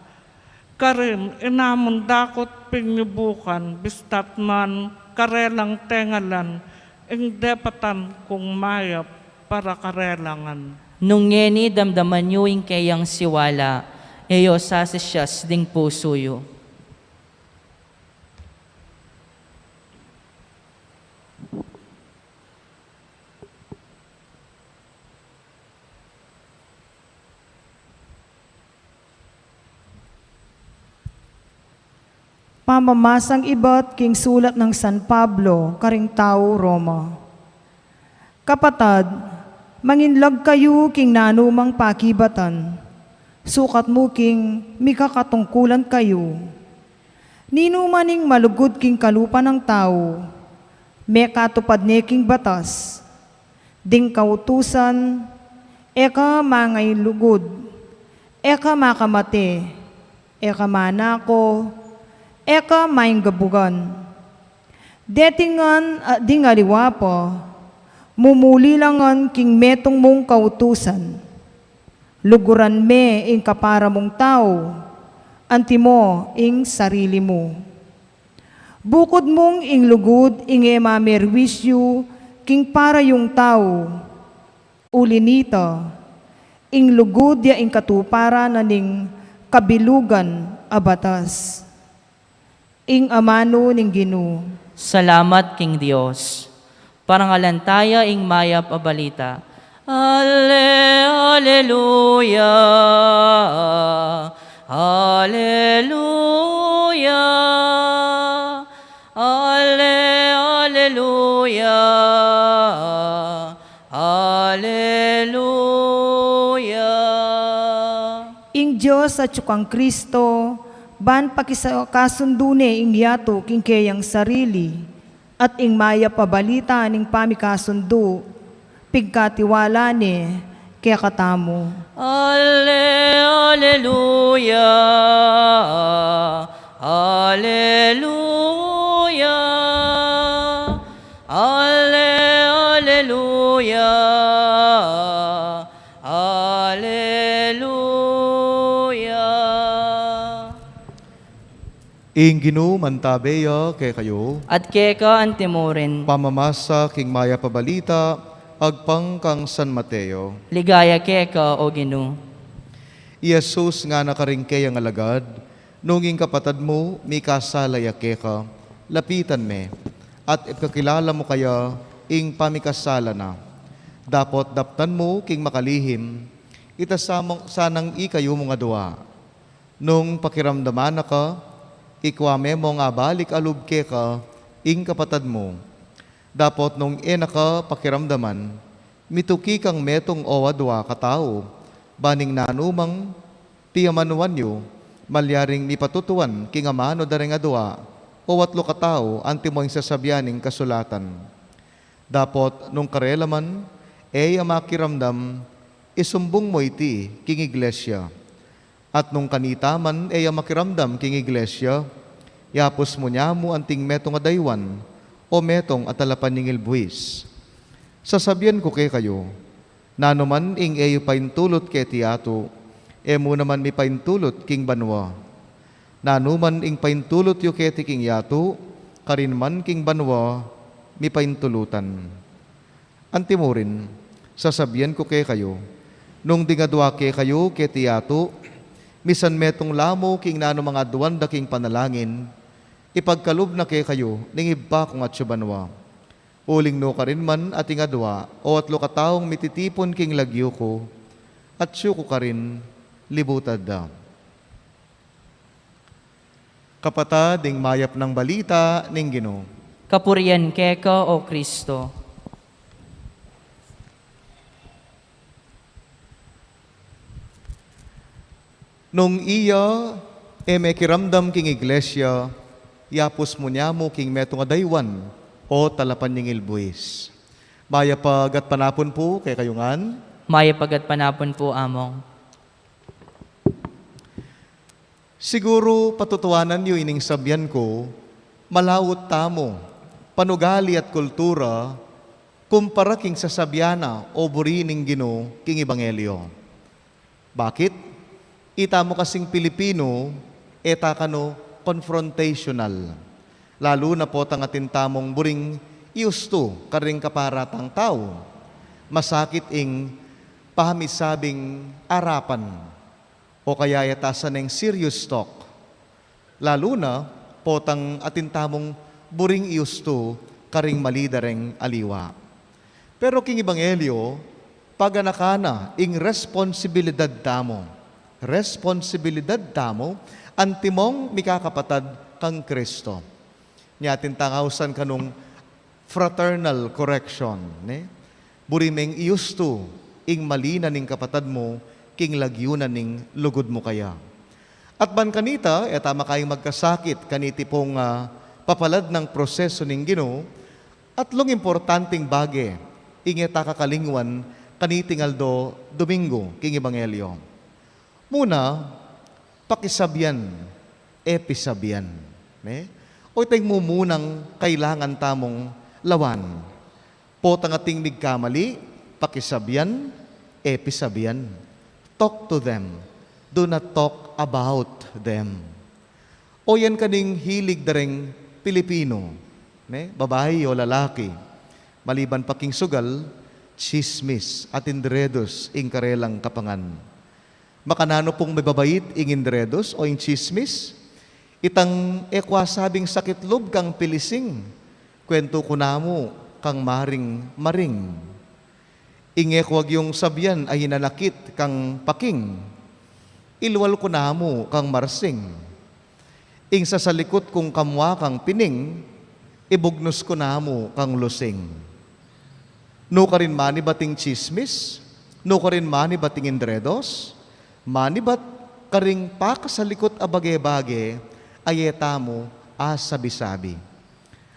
Karin, inamon dakot pinyubukan, bistat man karelang tengalan, ing depatan kung mayap para karelangan. Nung ngeni damdaman nyo ing kayang siwala, eyo sasisyas ding puso yo. Pamamasang iba't king sulat ng San Pablo, Karingtao, Roma. Kapatad, manginlag kayo king nanumang pakibatan, sukat mo king mikakatungkulan kayo. Nino maning malugod king kalupa ng tao, may katupad ne king batas, ding kautusan, eka mangay lugod, eka makamate, eka manako, eka maing gabugan. Detingan at dingaliwa pa, mumuli langan king metong mong kautusan. Luguran me ing kapara mong tao, anti mo ing sarili mo. Bukod mong ing lugod ing emamerwisyo king para yung tao. Ulinita, ing lugod ya ing katupara na ning kabilugan abatas. Ing amano ning Ginoo. Salamat king Dios. Parangalantaya ing mayap a balita. Alleluia. Alleluia. Alleluia. Alleluia. Ing Diyos at tsukang Kristo, ban pakisakasundune ing yato king kayang sarili, at ing maya pabalita ning pamikasundo, pigkatiwala ni kaya katamo. Alleluia. Alleluia. Alleluia. Alleluia. Ing Ginoo mantabeya kay kayo, At keka antemoren, pamamasa king maya pabalita, agpang kang San Mateo. ligaya keka o Ginoo. Iyesus nga nakaringkay ang alagad, nunging kapatad mo, may kasalaya keka, lapitan me, at ipakilala mo kaya ing pamikasala na. Dapot daptan mo king makalihim, itasamong sanang ikayo mga dua. Nung pakiramdaman na ka, ikwame mo nga balik alub keka, ing kapatad mo. Dapot nung ena ka pakiramdaman, mituki kang metong owa dua katao, baning nanumang tiyamanuan yo, malyaring mipatutuan king amano daring adua, o watlo katao anti mo yung sasabyaning kasulatan. Dapot nung karelaman, makiramdam, isumbong mo iti king iglesia. At nung kanitaman, makiramdam king iglesia, yapos mo niya mo anting metong adaywan, o metong atalapan ning ilbuis. Sasabyan ko kay kayo, nanuman ing paintulot kay tiyato, mo naman mi paintulot king banwa. Nanuman ing paintulot yu kay ti king yato, karinman king banwa, mi paintulutan. Antimurin, sasabyan ko kay kayo, nung dingadwa kay kayo kay tiyato, misan metong lamo king nano mga duwan da king panalangin, ipagkalub na kay kayo, ning ibba kong at banwa. Uling no ka rin man at ingadwa, o atlo kataong mititipon king lagyo ko, at siyo ko ka rin, libutad da. Kapatad, ding mayap ng balita, ning Ginoo. Kapurian keka o Kristo. Nung iya, may kiramdam king iglesia, yapos mo niya mo king metong adaywan, o talapan ning ilbuis. Maya pagat panapon po kay kayungan, Maya pagat panapon po among. siguro patutuanan niyo ining sabyan ko, malawot tamo, panugali at kultura, kumpara king sasabyana o buri ning Ginoo king Ebanghelyo. Bakit? Ita mo kasing Pilipino, eta kano confrontational. Lalo na po tang atin tamong buring iusto karing kaparatang tao. Masakit ing pahamisabing arapan o kaya yatasan ng serious talk. Lalo na po tang atin tamong buring iusto karing malidareng aliwa. Pero king Ebanghelyo, paganakana ing responsibilidad tamo antimong mikakapatad kang Kristo. Niyatin tangawsan kanong fraternal correction. Ne? Burimeng iusto, ing malina ning kapatad mo, king lagyunan ning lugod mo kaya. At ban kanita, tama kayong magkasakit, kaniti pong papalad ng proseso ning Ginoo, at long importanteng bagay, ingeta kakalingwan, kaniting aldo Domingo, king Ebanghelyo. Muna, pakisabyan, episabyan. Ne? O itay mumunang kailangan tamong lawan. Potang ating migkamali, pakisabyan, episabyan. Talk to them. Do not talk about them. O yan kaning hilig dareng Pilipino, ne? Babae o lalaki, maliban paking sugal, chismis at indredos ing karelang kapangan. Makanano pong may babait ing indredos o ing chismis, itang ekwasabing sakitlob kang pilising, kwento ko namo kang maring. Ingekwag yung sabyan ay hinanakit kang paking, ilwal ko namo kang marsing. Ing sa likot kong kamwa kang pining, ibugnos ko namo kang lusing. No ka rin mani bating chismis, no ka rin mani bating indredos, mani bat karing pakasalikot a bage-bage, ayeta mo sabi-sabi.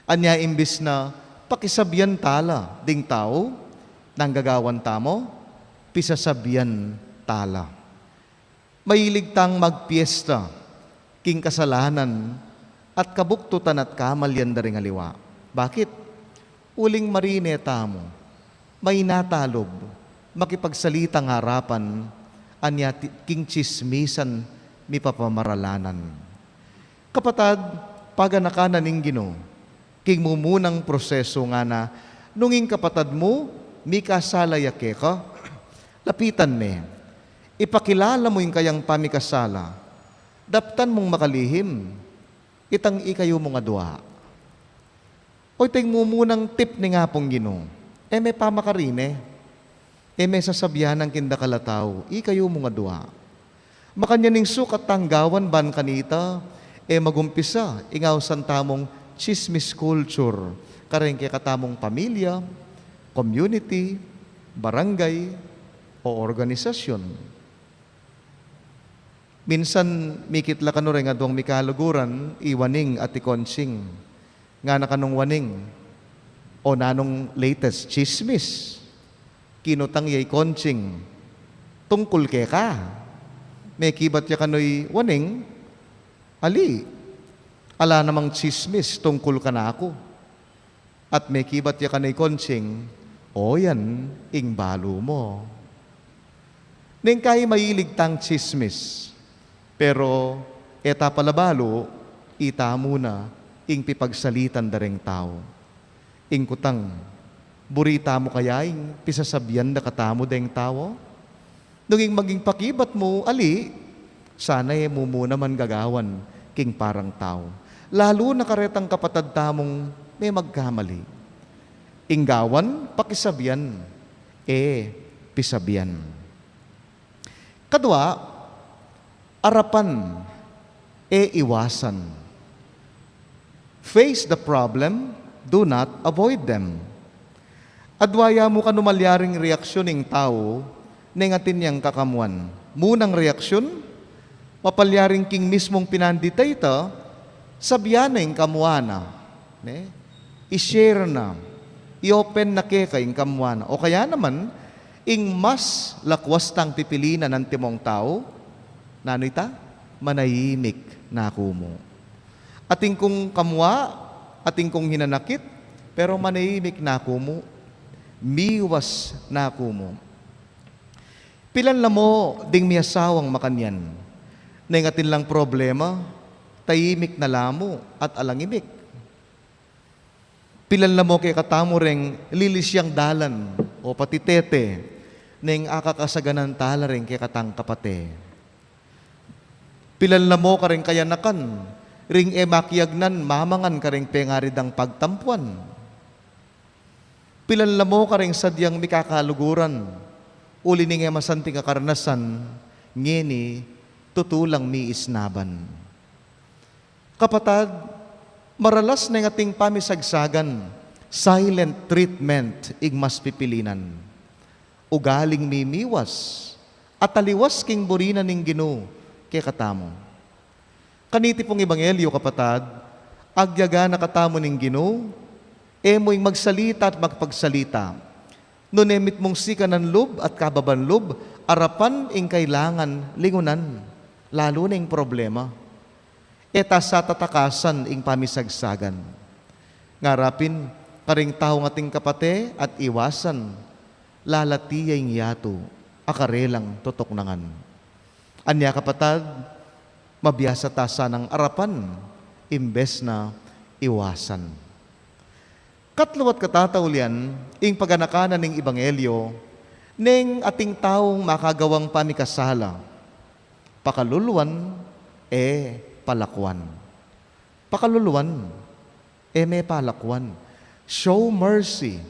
Anya imbis na pakisabyan tala ding tao, nang gagawan tamo, pisasabyan tala. Mahilig tang magpiesta, king kasalanan, at kabuktutan at kamalyan daring aliwa. Bakit? Uling marine tamo, may natalob, makipagsalitang harapan, anya king chismisan, mi papamaralanan. Kapatad, paganakanan ning Ginoo, king mumunang proseso nga na, nunging kapatad mo, mi kasalayake ka, lapitan me, ipakilala mo yung kayang pamikasala, daptan mong makalihim, itang ikayo mong adwa. O itang mumunang tip ni nga pong Ginoo, may pamakarine, may sasabyan ng kindakalataw, ikayo mong adwa. Makanya ning sukat tanggawan ban kanita, magumpisa, ingaw san tamong chismis culture, kareng kay katamong pamilya, community, barangay, o organisasyon. Minsan, mikitla ka no rin nga doang mikaluguran, iwaning at ikonsing, nga na kanong waning, o nanong latest chismis, kinutang yay konsing, tungkol ke ka, may kibat ya kano'y waning, ali, ala namang chismis tungkol ka na ako. At may kibat ya kanay konsing, o yan, ing balo mo. Ning kay mahilig tang chismis, pero eta palabalo, ita muna, ing pipagsalitan dareng tao. Ing kutang, burita mo kaya ing pisasabyan na katamo deng tao? Nunging maging pakibat mo, ali, sana mo muna man gagawan king parang tao. Lalo na karetang kapatad tamong may magkamali. Inggawan, pakisabyan, pisabyan. Kadwa, arapan, iwasan. Face the problem, do not avoid them. Adwaya mo ka numalyaring reaksyon ng tao, nengatin niyang kakamuan. Munang reaksyon, mapalyaring king mismong pinandita ito, sabyaning kamuana. I-share na, i-open na kayong kamuana. O kaya naman, ing mas lakwas tang pipilinan ng timong tao, nano ita? Manahimik na kumo. Ating kong kamwa, ating kong hinanakit, pero manahimik na kumo, miwas na kumo. Pilan na mo ding miyasawang makanyan, nengatin lang problema, tayimik na lamo at alangimik. Pilan na mo kay katamo reng lilisyang dalan o patitete ning akakasaganan tala ring kay katang kapate. Pilan na mo ka rin kayanakan, ring emakyagnan mamangan ka ring pengaridang pagtampuan. Pilan na mo ka ring sadyang mikakaluguran, uli ning masanting kakarnasan, ngeni tutulang mi isnaban. Kapatad, maralas na yung ating pamisagsagan, silent treatment ig mas pipilinan. Ugaling mimiwas, at taliwas king burina ning Ginoo kay katamo. Kaniti pong ebanghelyo, kapatad, agyaga na katamo ning Ginoo, emo'y magsalita at magpagsalita. Nunemit mong sikanan lub at kababan lub, arapan ing kailangan lingunan, lalo na ing problema. Eta sa tatakasan ing pamisagsagan. Ngarapin, karing tao ating kapate at iwasan, lalatiyay yato, akarelang tutoknangan. Anya kapatad, mabiyasa tasa ng arapan, imbes na iwasan. Katluwat katataulian, ing paganakanan ng Ebanghelyo, ning ating taong makagawang pamikasala, pakaluluan, palakwan. Pakaluluan, may palakwan. Show mercy.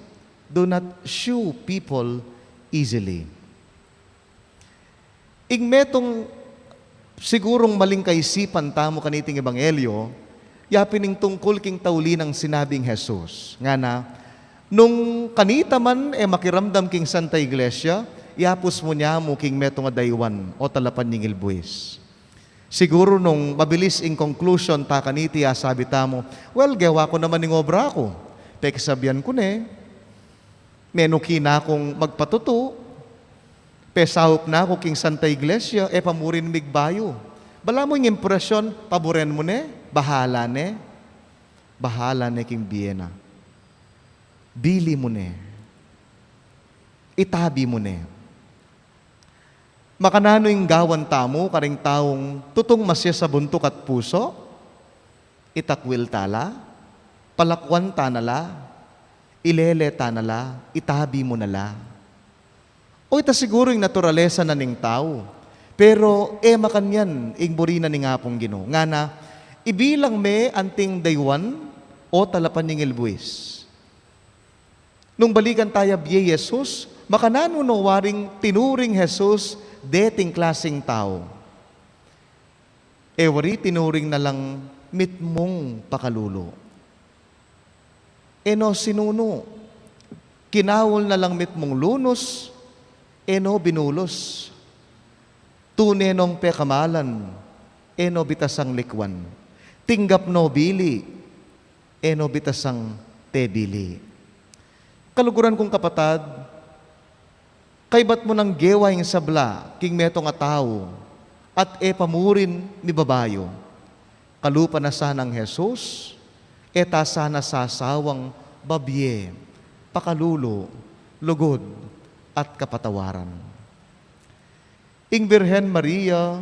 Do not shoo people easily. Ing metong sigurong maling kaisipan tamo kaniting ebanghelyo, yapining tungkol king tauli ng sinabing Jesus. Nga na, nung kanita man makiramdam king Santa Iglesia, yapos mo niya mo king metong adaywan o talapan ning ilbuis. Siguro nung mabilis in conclusion ta kaniti sabi tamo, well, gawa ko naman ning obra ko. Pekasabihan ko ne, menuki na akong magpatuto, pesahop na ako king Santa Iglesia, pamurin migbayo. Bala mo yung impresyon, paboren mo ne, bahala ne king Biena. Bili mo ne, itabi mo ne. Makanano yung gawan tamo, karing taong tutong masya sa buntok at puso, itakwil tala, palakwan tanala, ilele tanala, itabi mo nala. O ita siguro yung naturalesa na ning tao, pero makanyan, ing burina ni nga pong Ginoo. Nga na, ibilang me anting daywan o talapan ning ilbuis. Nung balikan tayo biye Jesus, makanano no waring tinuring Jesus, dating klaseng tao. Wari tinuring na lang mitmong pakalulo. No sinuno, kinawol na lang mitmong lunos, no binulos. Tunenong pekamalan, no bitasang likwan. Tinggap no bili, no bitasang tebili. Kaluguran kong kapatad, kay ba't mo nang geway ng sabla, king metong atao, at pamurin mi babayo. Kalupa na sanang Jesus, eta sana sasawang babye, pakalulo, lugod, at kapatawaran. Ing Birhen Maria,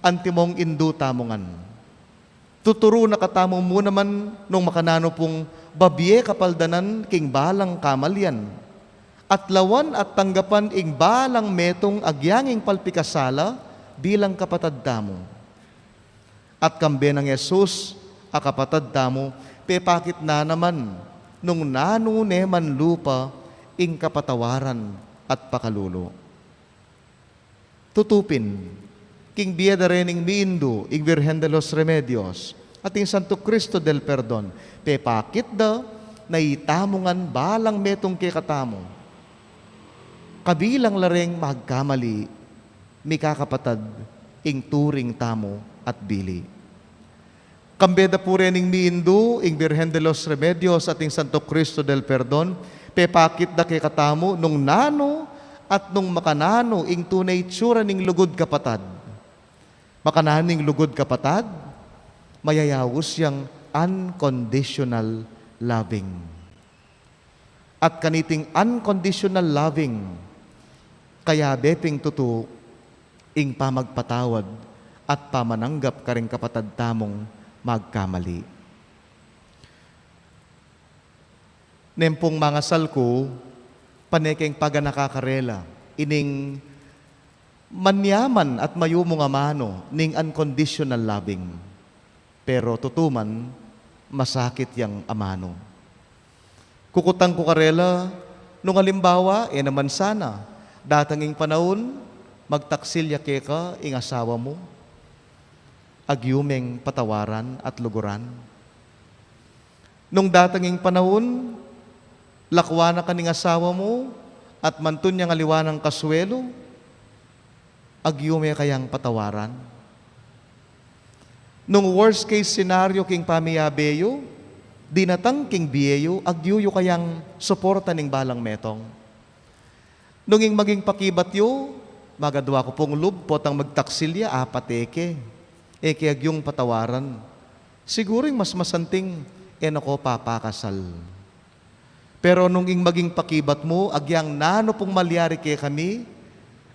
antimong indu tamongan. Tuturo na katamo mo naman nung makanano pong babye kapaldanan king balang kamalyan. At lawan at tanggapan ing balang metong agyanging palpikasala bilang kapatad damo. At kambe ng Jesus, kapatad damo, pepakit na naman nung nanuneman lupa ing kapatawaran at pakalulo. Tutupin, king Bieda Rening Miindu, ing Virgen de los Remedios, ating Santo Cristo del Perdon, pepakit da, naitamungan balang metong kekatamo. Kabilang lareng magkamali, mikakapatad, ing turing tamo at bili. Kambeda po rin ing miindu, ing Virgen de los Remedios, ating Santo Cristo del Perdon, pepakit da kay katamo, nung nano at nung makanano, ing tunay tsura ning lugod kapatad. Makananing lugod kapatad, mayayawos yang unconditional loving. At kaniting unconditional loving, kaya beping tutu, ing pamagpatawad, at pamananggap ka rin kapatad tamong magkamali. Nempong mga salko, panekeng paga nakakarela, ining manyaman at mayumong amano, ning unconditional loving. Pero tutuman, masakit yang amano. Kukutang ko karela, nung halimbawa, naman sana, datanging panahon, magtaksilya keka ing asawa mo, agyumeng patawaran at luguran. Nung datanging panahon, lakwa na kaning asawa mo at mantun niyang aliwanang kaswelo, agyume kayang patawaran. Nung worst case scenario king pamiyabeyo, dinatang king biyeyo, agyuyo kayang suporta ning balang metong. Nung ing maging pakibatyo, magadwa ko pong lub, potang magtaksilya, apateke, eke agyong patawaran. Siguring mas masanting, enoko papakasal. Pero nung ing maging pakibat mo, agyang nano pong malyari kay kami,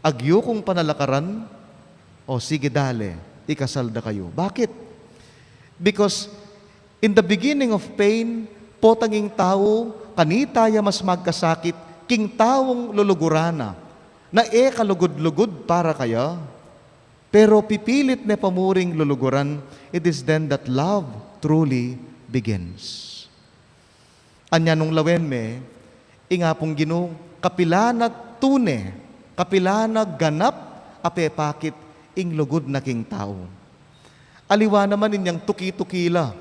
agyo kong panalakaran, o sige dale, ikasal na kayo. Bakit? Because in the beginning of pain, potanging tao, kanitaya mas magkasakit, king taong lulugurana, na kalugod-lugod para kaya. Pero pipilit na pamuring luluguran, it is then that love truly begins. Anya nung lawen me, ingapong Ginoo, kapilana tune, kapilana ganap, apepakit, ing lugod na king tao. Aliwa naman inyang tuki-tukila,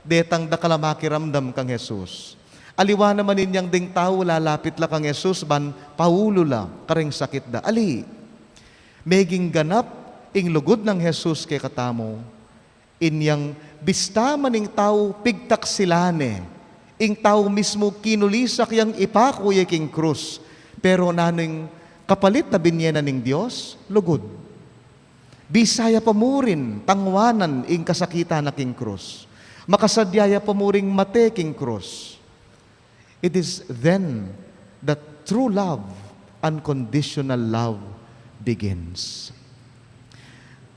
detang dakalamakiramdam kang Jesus. Aliwa naman inyang ding tao, lalapit la kang Jesus, ban paulo la, karing sakit da. Ali, meging ganap, ing lugod ng Jesus kay katamo, inyang bistamaning tao, pigtak silane, ing tao mismo kinulisak yang ipakuya king krus. Pero naning kapalit na binyena ning Diyos, lugod. Bisaya pa mo rin, tangwanan ing kasakita na king krus. Makasadyaya pa mo ring mate king krus. It is then that true love, unconditional love, begins.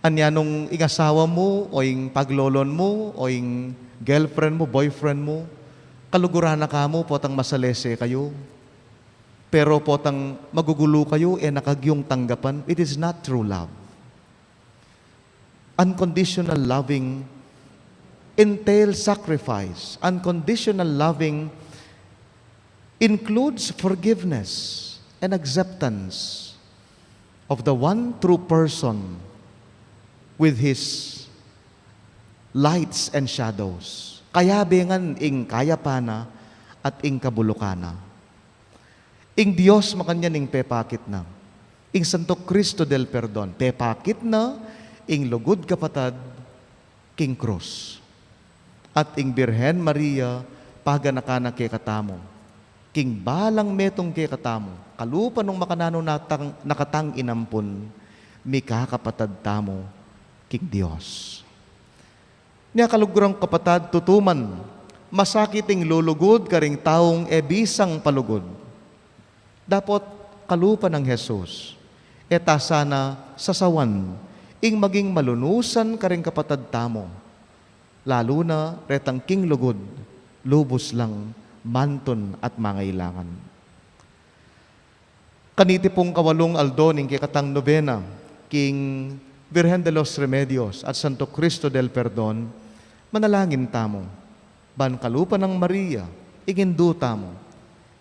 Anya nung ingasawa mo, o ing paglolon mo, o ing girlfriend mo, boyfriend mo, kaluguran na kamo, potang masalese kayo. Pero potang magugulo kayo, nakagyong tanggapan. It is not true love. Unconditional loving entails sacrifice. Unconditional loving includes forgiveness and acceptance of the one true person with his lights and shadows. Kaya bengan ing kayapana at ing kabulukana. Ing Diyos makanya ning pepakit na. Ing Santo Cristo del Perdon, pepakit na, ing lugod kapatad, king krus. At ing Birhen Maria, paganakana kay katamo. King balang metong kay katamo, kalupa nung makanano nakatang inampun, mika kapatad tamo, king Diyos. Niya kalugurang kapatad, tutuman, masakiting lulugod karing taong bisang palugod. Dapat kalupa ng Jesus, eta sana sasawan, ing maging malunusan karing kapatad tamo, lalo na retang king lugod, lubos lang, manton at mangailangan. Kaniti pong kawalong aldoning kay katang nobena, King Virgen de los Remedios at Santo Cristo del Perdon, manalangin tamo, ban kalupa ng Maria, igindu tamo,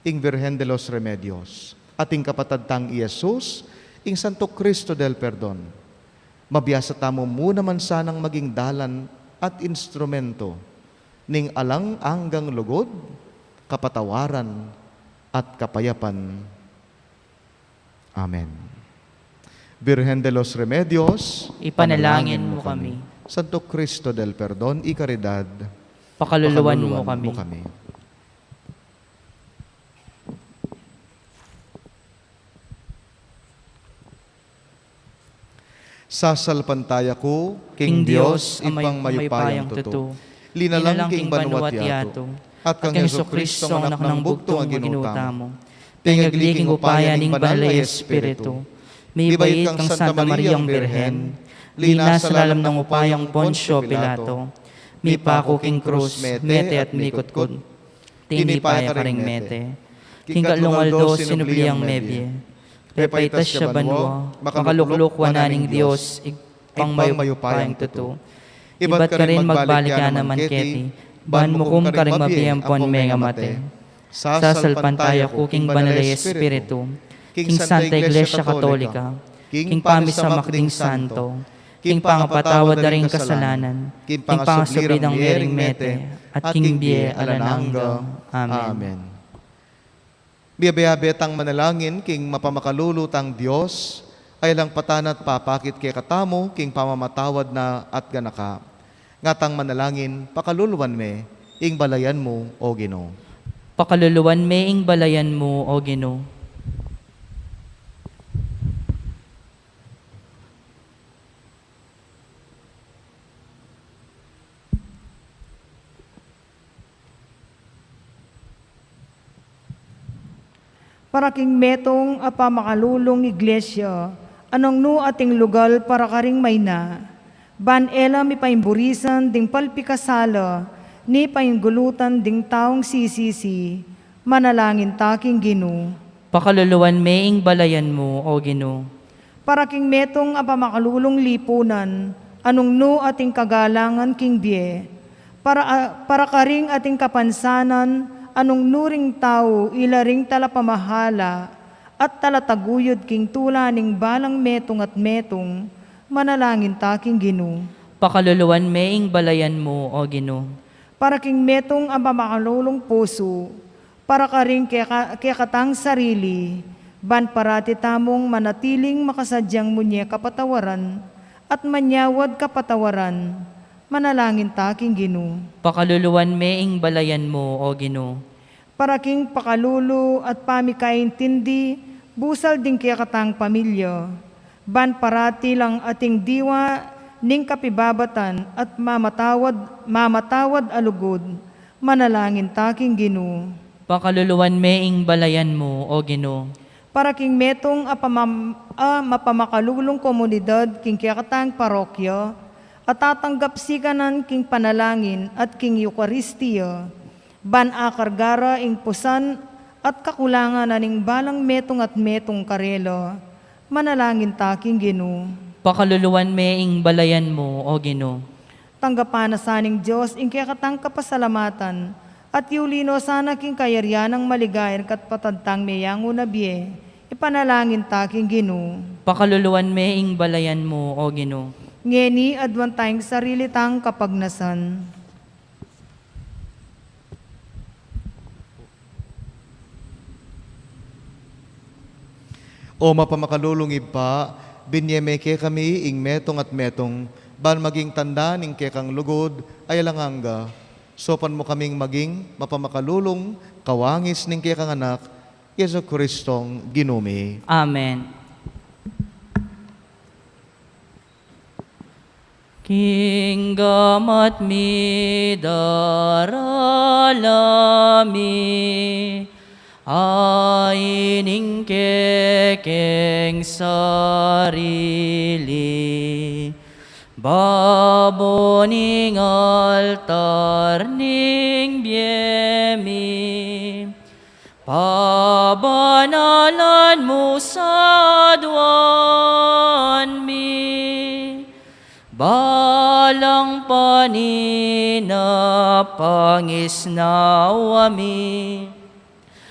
ing Virgen de los Remedios, ating kapatad tang Iesus, ing Santo Cristo del Perdon. Mabiyasa tamo muna man sanang maging dalan at instrumento ning alang anggang lugod, kapatawaran at kapayapan. Amen. Virgen de los Remedios, Ipanalangin mo kami. Santo Cristo del Perdon, ikaridad, Pakaluluwan mo kami. Sasalpantaya ko, King Diyos, ipang mayupayang totoo. Linalang Linalang king banuat yato, at kang Heso Kristo ang anak ng bugtong ang ginuta mo. Tingagliking upaya ning balay Espiritu, may bayit kang Santa Mariang Birhen, Lina sa lalam ng upayang Ponsyo Pilato, mi pako king krus, mete at mikot-kod, tinipay ka ring mete, king kalungaldo sinubliang mebye, pepaitas siya banwa, makalukluk wananing Diyos, pang mayupayang tuto. Ibat ka rin magbalik ka naman keti, ban mukum ka rin mabiyang pon menga mate. Sasalpan tayo kuking banalay espiritu, king Santa Iglesia Katolika, king pamisa makding santo, king pangapatawad na ring kasalanan, king pangasubli ng mering mete, at king bie alanangga. Amen. Biyabiyabetang manalangin, king mapamakalulutang Diyos, ay lang patanat papakit kay katamo, king pamamatawad na at ganaka. Ngatang manalangin, pakaluluwan me, ing balayan mo, O Ginoo. Pakaluluwan me ing balayan mo, O Ginoo. Para king metong apa makalulong iglesia, anong no ating lugal para karing may na. Ban ela mi paimburisan ding palpikasala, ni painggulutan ding taong sisisi, manalangin taking Ginoo. Pakaluluwan me ing balayan mo, O Ginoo. Para king metong apa makalulong lipunan, anong no ating kagalangan king bie. Para karing ating kapansanan, anong nuring tao ilaring talapamahala, at talataguyod king tula ning balang metong at metong, manalangin taking Ginoo. Pakaluluwan me ing balayan mo, O Ginoo. Para king metong ang makalulong puso, para karing kaya katang sarili, ban parati tamong manatiling makasadyang munye kapatawaran, at manyawad kapatawaran, manalangin taking Ginoo. Pakaluluwan me ing balayan mo, O Ginoo. Para king pakalulu at pamikaintindi, busal din kaya katang pamilya, ban parati lang ating diwa ning kapibabatan at mamatawad alugod, manalangin taking Ginoo. Pakaluluwan me ing balayan mo, O Ginoo. Para king metong mapamakalulong komunidad king kiyakatang parokya, at tatanggap sikanan king panalangin at king Eucharistia, ban akargara ing pusan at kakulangan aning balang metong at metong karelo, manalangin taking Ginoo. Pakaluluwan me ing balayan mo, O Ginoo. Tanggapan na saning Diyos ing kiyakatang kapasalamatan, at yulino sana king kayaryanang maligayan kat patadtang meyango na biye, ipanalangin taking Ginoo. Pakaluluwan me ing balayan mo, O Ginoo. Ngeni adwan tayong sarili tang kapagnasan. O mapamakalulong iba, binyemeke kami ing metong at metong, ban maging tanda ning kekang lugod ay langanga. Sopan mo kaming maging mapamakalulong, kawangis ning kekang anak, Yesu Kristong Ginumi. Amen. Kinggamat mi daralami, aining kekeng sarili, baboning altar ning biemi, pabanalan mo sa duwan mi, balang panina pangisnawami,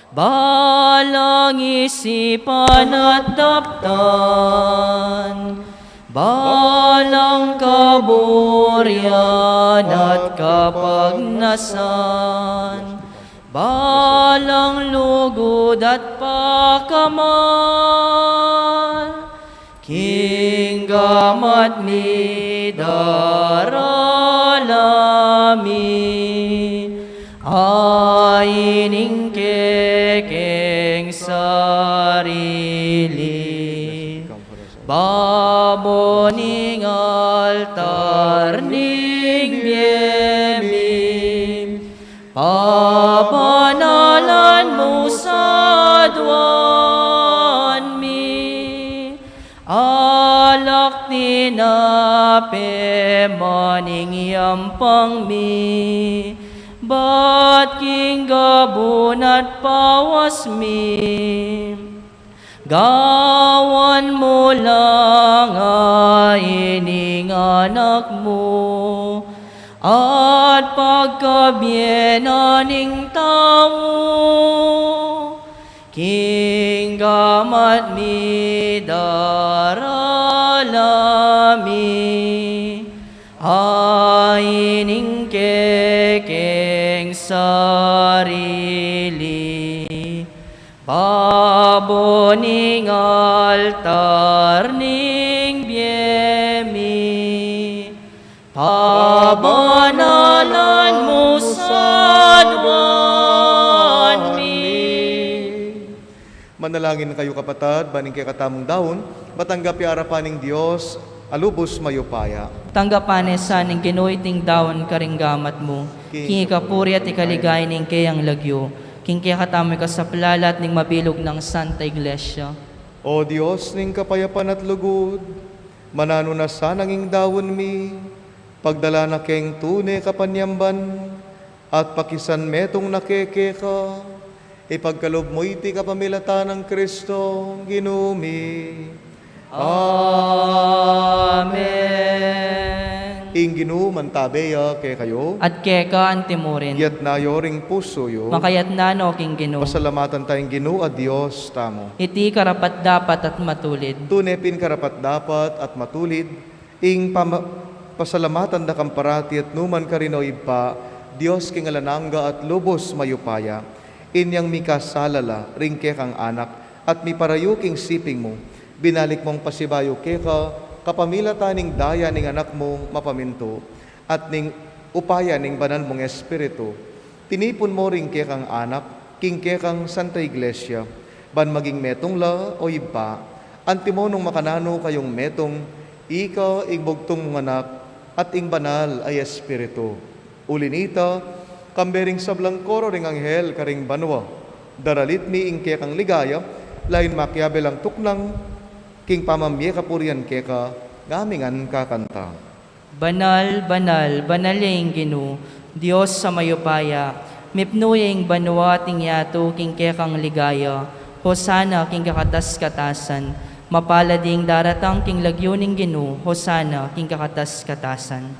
balang isipan at daptan, balang kaburyan at kapagnasan, balang lugod at pakamal, kinggamat mi daralami, aining kekeng sarili, baboning altar ning biemi, papanalan mo sa duwan mi, alak tinay pe maning yampang mi, bat king gabunat pawas mi. Gawan mo lang ining anak mo, at pagkabyenaning tao, king gamat mi daralami, ining kekeng sarili, paboning altar ning biemi, pabanalan mo sadwan mi. Manalangin kayo kapatad, baning kay katamong daon, matanggapi arapaning Dios, alubos mayupaya. Tanggapan sa ning ginuiting daon karinggamat mo, king ikapuri at ikaligay ning kayang lagyo, king kaya katamoy ka sa plalat ning mabilog ng Santa Iglesia. O Dios, ning kapayapan at lugod, manano na sananging dawon mi, pagdala na keng tune kapanyamban, at pakisan metong nakeke ka, ipagkalob mo iti kapamilatan ng Kristo, ginumi. Amen. Ing ginuman tabeya kay kayo, At keka antimurin, yat na yoring puso yo, makayat na no king ginu, pasalamatan tayong ginu a Dios tamo. iti karapat dapat at matulid. Tunepin karapat dapat at matulid, pasalamatan da kamparati at numan karino ipa, Dios king alanangga at lubos mayupaya, inyang mikasalala, ringke kang anak, at mi parayuking siping mo, binalik mong pasibayo keka, kapamilataning daya ning anak mong mapaminto, at ning upaya ning banal mong espiritu, tinipon mo ringke kang anak, kingke kang Santa Iglesia, ban maging metong la o iba, antimo nung makanano kayong metong, ika igbugtong mong anak, at ing banal ay espiritu. Ulinita, kambering sablang koro ring anghel karing banwa, daralit mi ingke kang ligaya, lain makyabe lang tuknang, king pamamye kapurian keka, gamingan kakanta. Banal, banal, banaling ginu, Diyos sa mayupaya, mipnuyeng banwa ting yato king kekang ligaya, Hosana king kakatas-katasan, mapalading daratang king lagyuning ginu, Hosana king kakatas-katasan.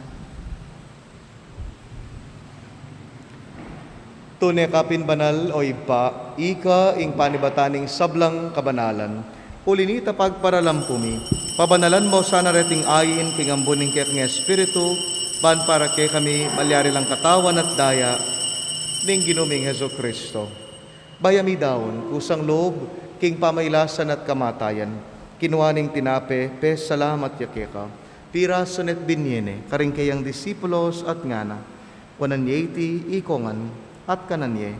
Tune kapin banal o ipa, ika ing panibataning sablang kabanalan, ulinita pagparalampumi, pabanalan mo sana reting ayin king ambuning kek ng Espiritu, ban para kay kami malyari lang katawan at daya, ning ginuming Heso Kristo. Bayami daon, kusang loob, king pamaylasan at kamatayan, kinuaning tinape, pes salamat yakeka, pirason et binyene, karing kayang disipulos at ngana, wananyeti ikongan, at kananye,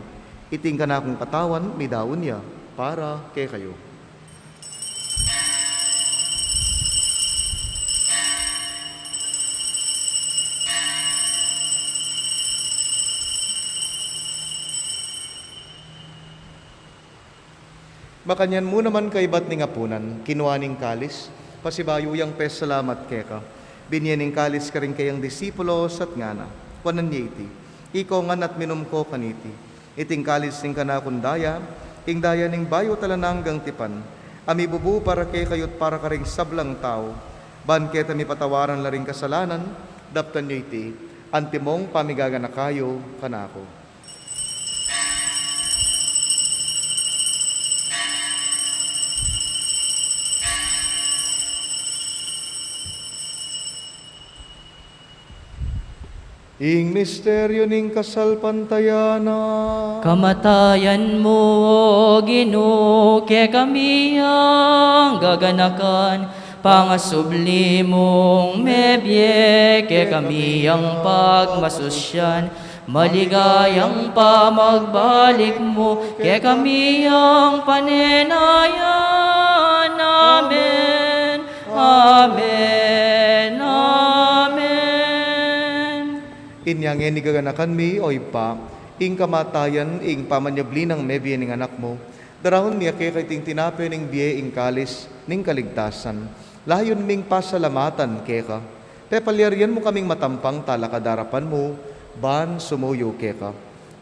iting kanakong katawan, may daon niya, para kay kayo. Makanyan mo naman kay bat ni ngapunan, kinuaning kalis, pasibayuyang pes salamat keka, binyaning kalis ka rin kayang disipulos at ngana, wananyeti, ikaw ngan at minum ko kaniti, iting kalis ning kanakundaya, ing daya ning bayo talananggang tipan, ami bubu para kay kayot para ka ring sablang tao, ban keta mi patawaran la ring kasalanan, daptan nyo iti, antimong pamigaga na kayo kanako. Ing misteryo ning kasalpantayana, Kamatayan mo, O Ginoo, ke kami ang gaganakan, pangasubli mong mebye, ke kami ang pagmasusyan, maligayang pamagbalik mo, ke kami ang panenayan. Amen. Amen. Amen. inyang enigaganakan mi o ipa, ing kamatayan, ing pamanyabli ng mebye ning anak mo, darahon miya kay ting tinape ning biye ing kalis, ning kaligtasan, layon ming pasalamatan keka, Pepalyarian mo kaming matampang talakadarapan mo, ban sumuyo keka.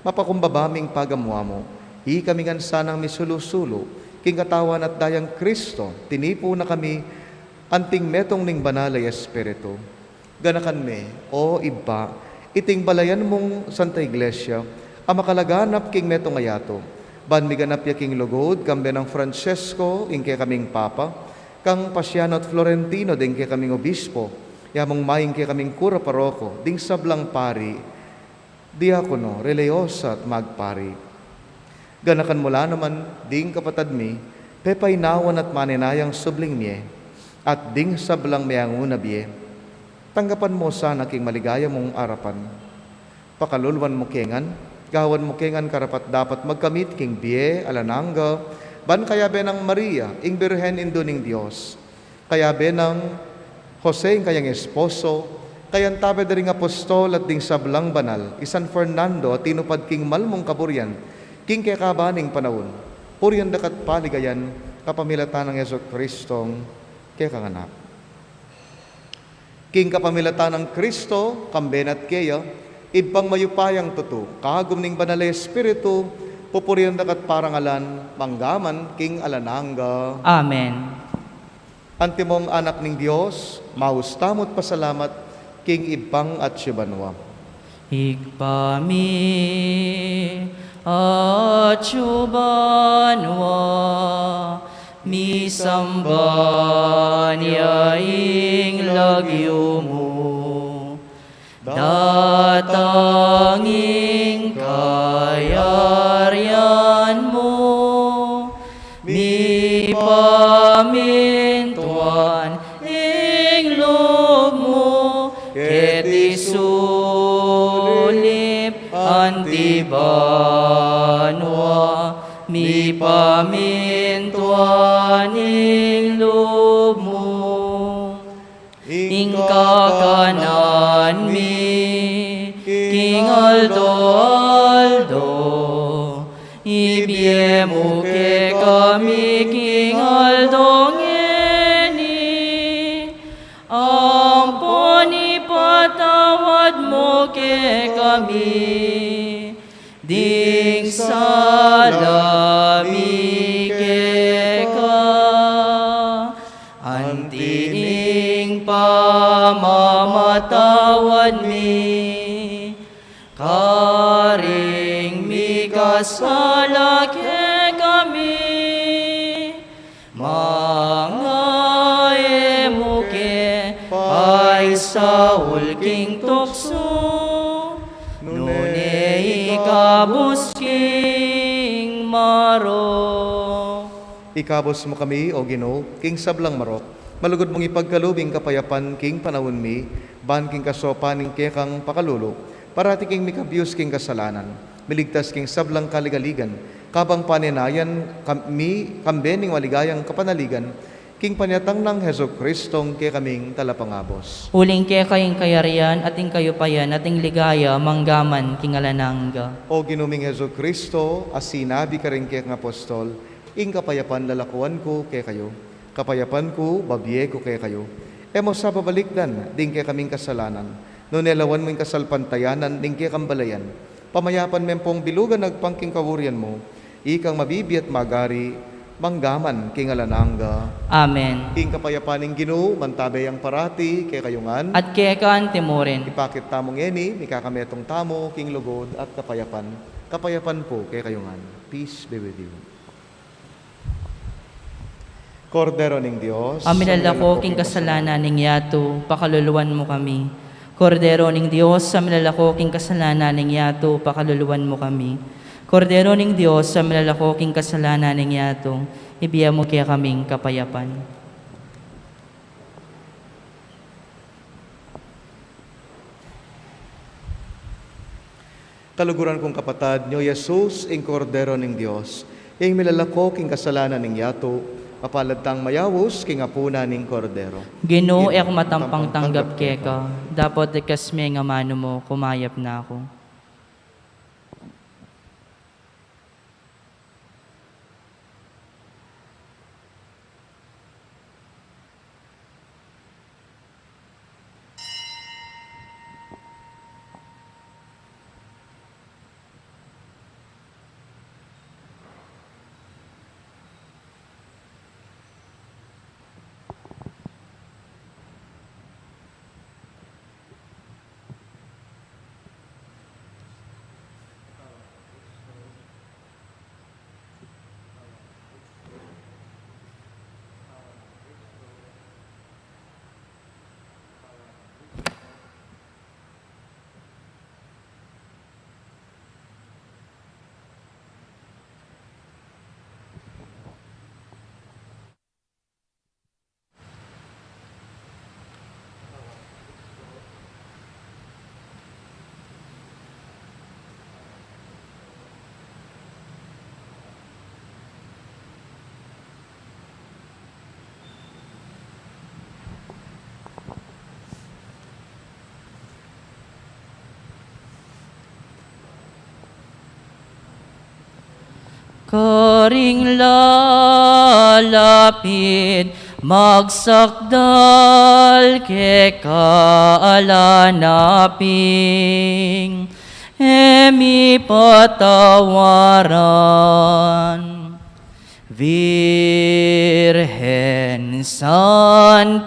Mapakumbabaming pagamwa mo, kamingan sanang misulusulo, king katawan at dayang Kristo, tinipo na kami, anting metong ning banalay Espiritu. Ganakan me, o iba, iting balayan mong Santa Iglesia, ang makalaganap king metong ayato, ban miganap ya king lugod, kambe ng Francesco, ingke kaming Papa, kang Pasiano at Florentino, dingke kaming Obispo, yamong maing ke kaming Kura Paroko, ding sablang pari, diakono, relyosa at magpari. Ganakan mula naman, ding kapatad mi, pepainawan at maninayang subling miye, at ding sablang mayanguna biye. Tanggapan mo sana king maligaya mong arapan. Pakalulwan mo kengan, gawan mo kengan karapat dapat magkamit king biye, alananga, ban kaya benang Maria, ing Birhen induning Diyos, kaya benang Jose ing kayang esposo, kayan tabe ring apostol at ding sablang banal, isan Fernando at tinupad king malmong kaburyan, king kekabaning panahon, puryan dakat paligayan, kapamilatan ng Yesu Kristong kekanganak. King kapamilatan ng Kristo, kamben at keya, ibang mayupayang tutu, kagum ning banal Espiritu, pupuriyan dakat parangalan, manggaman, king alananga. Amen. Antimong anak ning Diyos, maustamot pasalamat, king ibang at sibanwa. Igpami at syubanwa, misamba niya ing lagyo mo, datanging kayaryan mo, mi pamintuan ing loob mo, ket isulip antibanwa, mi pamintuan ing loob mo, ing kakanan mi, King Aldo, ibiye mo ke kami, King Aldo ngeni, ampon ipatawad mo ke kami, ding salami ke ka, antiing pamamatawad mi, karing mi kasala ke kami, mga emuke ay saul king tukso, nune ikabos king maro. Ikabos mo kami, o Ginoo, king sablang marok, malugod mong ipagkalubing kapayapan, king panahon mi, ban king kasopaning kekang pakalulo, parati king mikabyus king kasalanan, miligtas king sablang kaligaligan, kabang paninayan kami kambening waligayang kapanaligan, king panyatang ng Heso Kristong ke kaming talapangabos. Uling ke kayong kayarian, ating kayo payan, ating ligaya, manggaman, king alananga. O ginuming Heso Kristo, as sinabi ka rin kay apostol, ing kapayapan lalakuan ko kay kayo, kapayapan ko, babye ko kay kayo. Emo sa babalikdan, ding kay kaming kasalanan, no nelawan mo yung kasalpantayanan, ding kay kambalayan, pamayapan mempong bilugan nagpangking kawuryan mo, ikang mabibi at magari, manggaman king alananga. Amen. King kapayapaning Ginoo, mantabay ang parati, kay kayungan, At kekaan timurin. ipakit tamong eni, mikakametong tamo, king lugod at kapayapan. Kapayapan po kay kayungan. Peace be with you. Kordero ning Dios, Aminalako king kasalanan ning yato, pakaluluwan mo kami. Kordero ning Dios, aminalako king kasalanan ning yato, pakaluluwan mo kami. Kordero ning Dios, aminalako king kasalanan ning yato, ibiya mo kaya kaming kapayapan. kaluguran kong kapatad, nyo Jesus, ing Kordero ning Dios, ing milalako king kasalanan ning yato, kapalad tang mayawos king apuna ning Kordero. Ginoo ek matampang tanggap keka, dapat ikas nga mano mo, kumayap na ako. karing lalapit, magsakdal ke kaalanaping, emi patawaran. Virgen Santissima,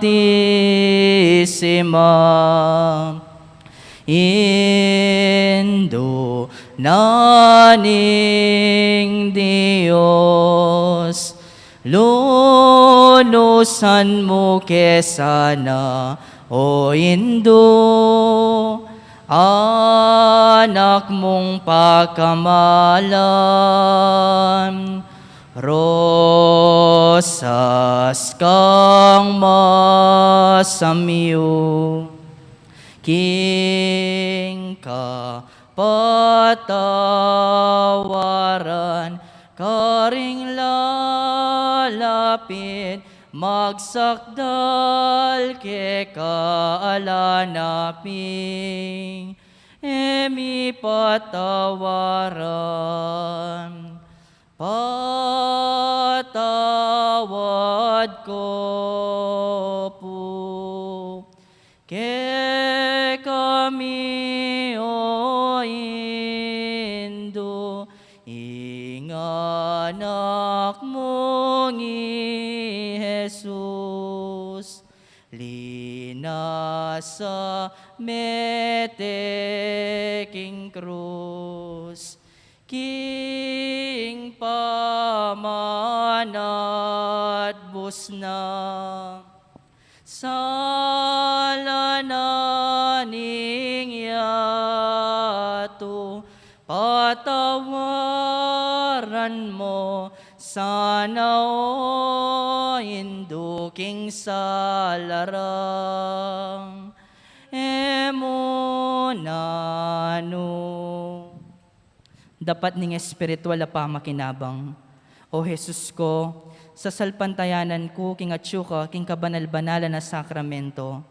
Indo naning Diyos, lunusan mo kesana, o Indo, anak mong pagkamalan, rosas kang masamyo, king ka patawaran, karing lalapit, magsakdal ke kaalanaping, emi patawaran. Patawad ko po ke kami, o Indo, inganak mong Jesus, linasa meteking krus, king pamanat busna, salananing yato, patawaran mo sana, o Indo, king salarang emonano. Dapat ning espiritual a pamakinabang. O Jesus ko, sa salpantayanan ko, king atsyuka, king kabanal-banalan na sakramento,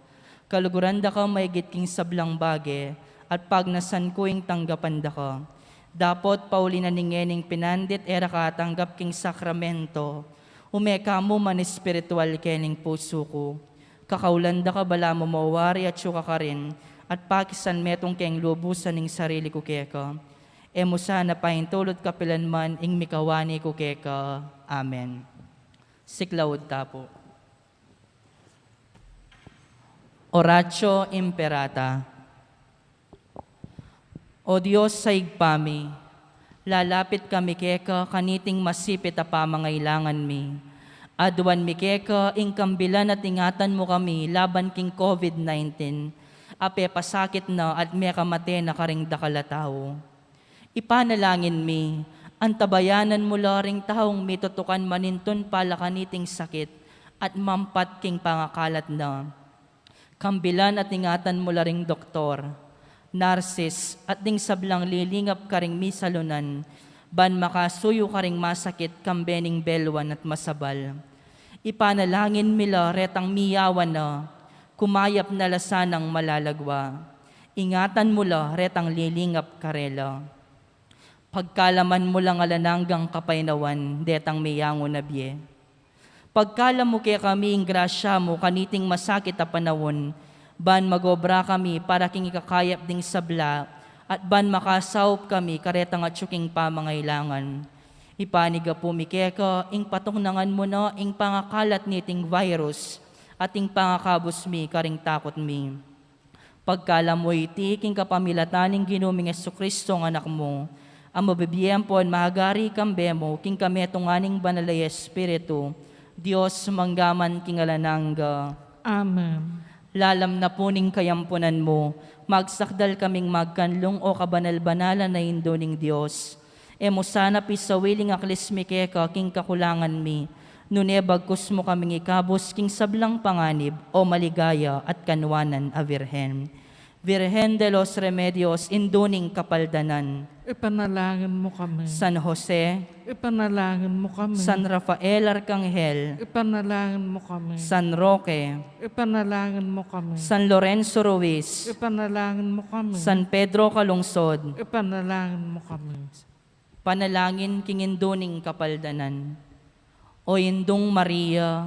kaluguran da ka maigit king sablang bage, at pagnasan ko ing tanggapan da ka. Dapot pauli na ningening pinandit, era ka tanggap king sakramento, umeka mo man espiritual kening puso ko. Kakaulan da ka bala mo mawari at syuka ka rin, at pakisan metong keng lubusan ning sarili ko keka. Emo sana pahintulot kapilanman ing mikawani ko keka. Amen. Siklawod tapo. Oratio Imperata. O Diyos sa igpami, lalapit kami keka kaniting masipit a pamangailangan mi. Aduan mi keka ing kambilan at ingatan mo kami laban king COVID-19. Ape pasakit na at may kamate na karing dakalataw. Ipanalangin mi, antabayanan mo laring taong mitutukan maninton pala kaniting sakit at mampat king pangakalat na. Kambilan at ingatan mo laring doktor, narsis at ding sablang lilingap karing misalunan, ban makasuyo karing masakit kambening belwan at masabal. Ipanalangin mila retang miyawan na, kumayap na lasanang malalagwa. Ingatan mo la retang lilingap karela. Pagkalaman mo lang alananggang kapainawan, detang miyango na biye. Pagkala mo kaya kami ing grasya mo, kaniting masakit a panawon, ban magobra kami para king ikakayap ding sabla, at ban makasawp kami karetang at syuking pamangailangan. Ipaniga po mi keka, ing patungnangan mo na ing pangakalat niting virus, at ing pangakabos mi karing takot mi. Pagkala mo iti, king kapamilataning ginuming Jesucristo ng anak mo, ang mabibiyang po mahagari kambemo, king kametong aning banalay Espiritu, Diyos manggaman king alanangga. Amen. Lalam na po ning kayampunan mo, magsakdal kaming magkanlong o kabanal-banalan na indo ning Diyos. Emo sana pisawiling aklis mi keka king kakulangan mi, nunebagkus mo kaming ikabos king sablang panganib o maligaya at kanwanan a Virhen. Virgen de los Remedios, induning kapaldanan. Ipanalangin mo kami. San Jose, Ipanalangin mo kami. San Rafael Arcangel, Ipanalangin mo kami. San Roque, Ipanalangin mo kami. San Lorenzo Ruiz, Ipanalangin mo kami. San Pedro Calungsod, Ipanalangin mo kami. Panalangin king induning kapaldanan. O indong Maria,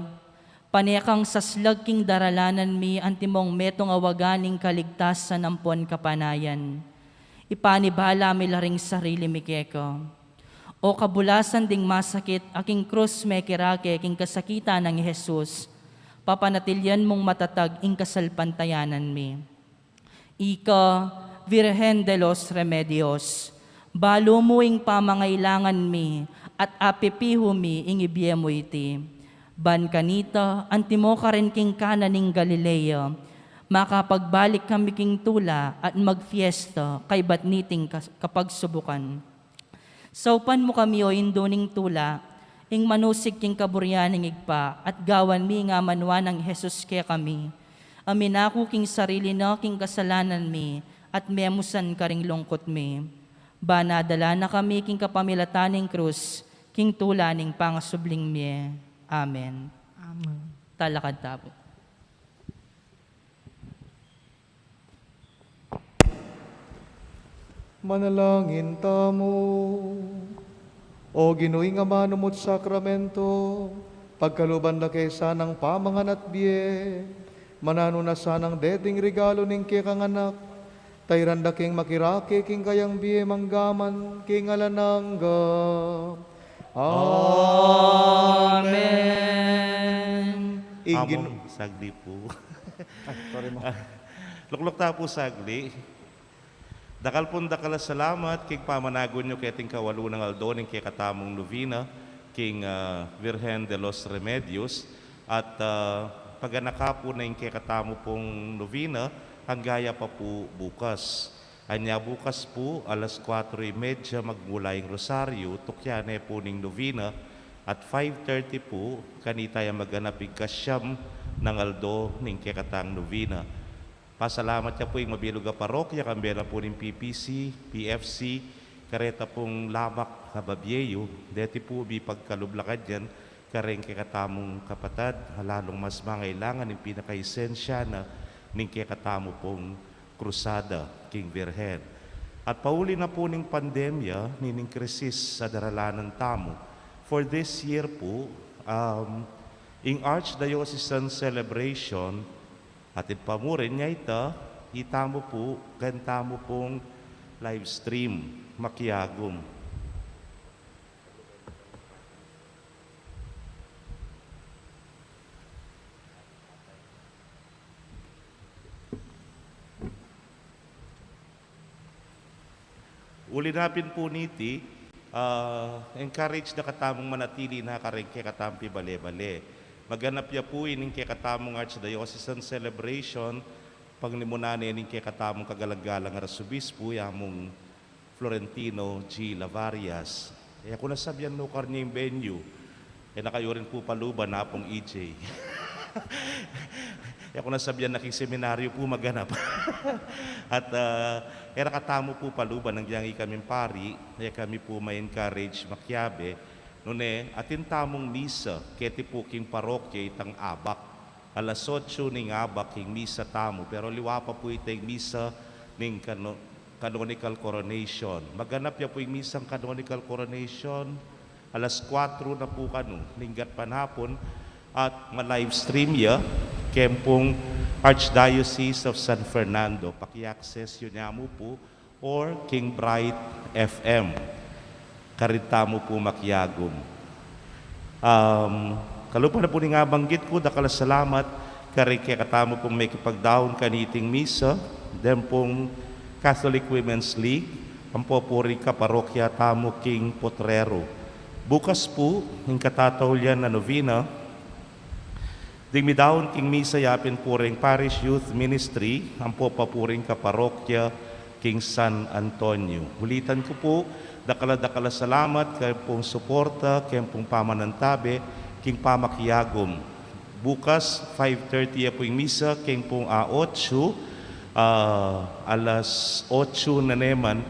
panekang saslag king daralanan mi antimong metong awaganing kaligtasan ampon kapanayan. Ipanibala mi laring sarili mi keko. O kabulasan ding masakit aking krus me kirake king kasakitan ng Jesus. Papanatilyan mong matatag ing kasalpantayanan mi. Ika, Virgen de los Remedios, balo mo ing pamangailangan mi at apipiho mi ing ibyemo iti. Ban kanita, antimo ka rin king kananing Galilea, makapagbalik kami king tula at magfiesta kay batniting kapag subukan. Saupan mo kami o induning tula, ing manusik king kaburyaning igpa at gawan mi nga manwa ng Jesus kaya kami. Amin ako king sarili na king kasalanan mi at memusan karing lungkot mi. Banadala na kami king kapamilataning krus, king tulaning pangasubling mi. Amen. Amen. Talakad tapo. Manalangin tamo. O Ginoy nga manumot sakramento, pagkaluban na kaysa ng pamangan at biye, manano na sanang deding regalo ning kekang anak, tayranda king makirake king kayang biye manggaman king alanangga. Amen. Among sagli po. Sorry mo. Luklok ta po sagli. Dakal pong dakala salamat king pamanagon nyo keting kawalu ng aldoning kay katamong novena king Virgen de los Remedios at paganaka po na yung kay katamo pong novena hanggaya pa po bukas. Anya bukas po alas 4:30 magmula yung rosaryo tukyane po ning novena at 5:30 po kanita yung maganap yung kasyam ng aldo ning kay katang novena. Pasalamat niya po yung mabilog na parokya, kambela po ng PPC, PFC, kareta pong lamak na babyeyo, deti po bi pagkalublakad yan, kareng kikatamong kapatad, halalong mas mangailangan ng pinakaisensya na ng kikatamo pong krusada, King Virgen. At pauli na po ng pandemya, nining krisis sa daralanan tamo. For this year po, in Archdiocesan celebration, at ipamurin niya ito, itamo po, gantamo pong live stream, makiagom. Ulinapin po niti, encourage na katamong manatili na karengke katampi bale-bale. Maganap ya po ining kay katamong Archdiocesan celebration panglimunani ining kay katamong kagalagalang Arsobispo yamong Florentino G. Lavarias. Eh ako nasabyan no karni yung venue. Eh nakayo rin po paluban na pong EJ. Eh ako nasabyan na king seminaryo po maganap. At era katamo po paluban ng diyangi kaming pari. Eh kami po may encourage makyabe. Nune, atin tamong misa, keti po king parokya itang abak. Alas 8 ning abak king misa tamo, pero liwa pa po itang misa ning canonical coronation. Maganap ya po yung misang canonical coronation, alas 4 na po kano, linggat panhapon, at ma-live stream ya, kempong Archdiocese of San Fernando. Paki-access yun niya mo po, or King Bright FM. Karita mo po makyagom. Kalupa na po ni nga banggit ko, dakala salamat, karike katamo pong may kipagdaon kaniting misa, then pong Catholic Women's League, ang popuri ka parokya tamo King Potrero. Bukas po, ng katatahulyan na novena, ding midaon king misa yapin po rin Parish Youth Ministry, ang popapuring ka parokya King San Antonio. Ulitan ko po, dakala salamat kay pong suporta, kay pong pamanantabe, king pamakyagom. Bukas, 5:30 po yung misa, king pong 8, alas 8 na neman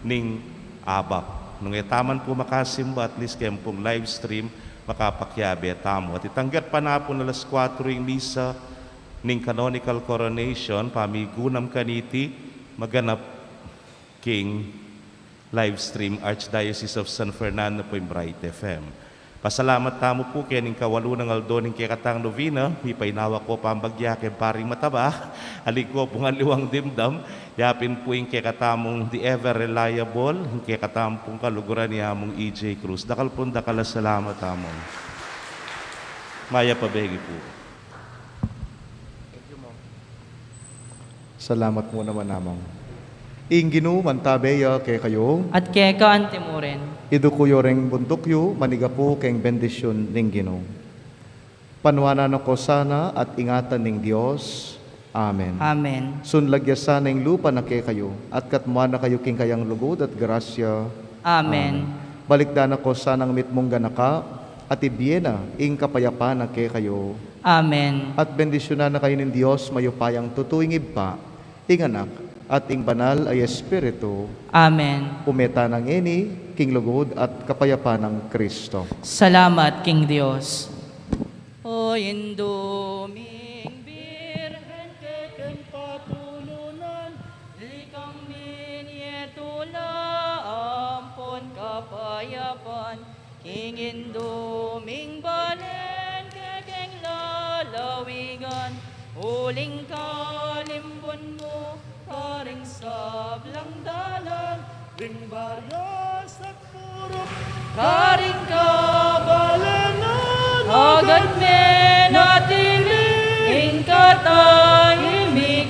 ning abak. Nung etaman po makasimba, at least kay pong live stream, makapakyabe tamo. At itanggat pa na po na alas 4 yung misa ning canonical coronation, pamigunam kaniti, maganap king live stream Archdiocese of San Fernando po yung Bright FM. Pasalamat tamo po kaya ning kawalo ng aldoning kaya katang novena, ipainawa ko pambagya kay paring mataba, halik ko pong aliwang dimdam, yapin po yung kaya katamong the ever reliable, yung kaya katamong pong kaluguran ni among EJ Cruz. Dakal pong dakala salamat tamong. Maya pabegi po. Salamat mo naman namang. Inginu mantabeya kay kayo, At keka antimuren. idu ko yoreng bundukyo, maniga po keng bendisyon ning Ginoo. Panwanan ako sana at ingatan ning Dios. Amen. Amen. Sunlagya sana ing lupa na kay kayo, at katmuan na kayo king kayang lugod at grasya. Amen. Balikdan ako sanang mitmong ganaka, at ibiyena ing kapayapan na kay kayo. Amen. At bendisyonan na kayo ng Diyos, mayupayang tutuing iba, ing anak, at ing banal ay Espiritu, Amen. umeta ng eni, king lugod at kapayapan ng Kristo. Salamat, King Dios. O induming birhen kekeng patulunan, likang minyetula ampon kapayapan, King induming balen kekeng lalawigan, uling kalimbon mo, karing sablang dalan, ding baryas at purok, karing kabalanan, agad menatiling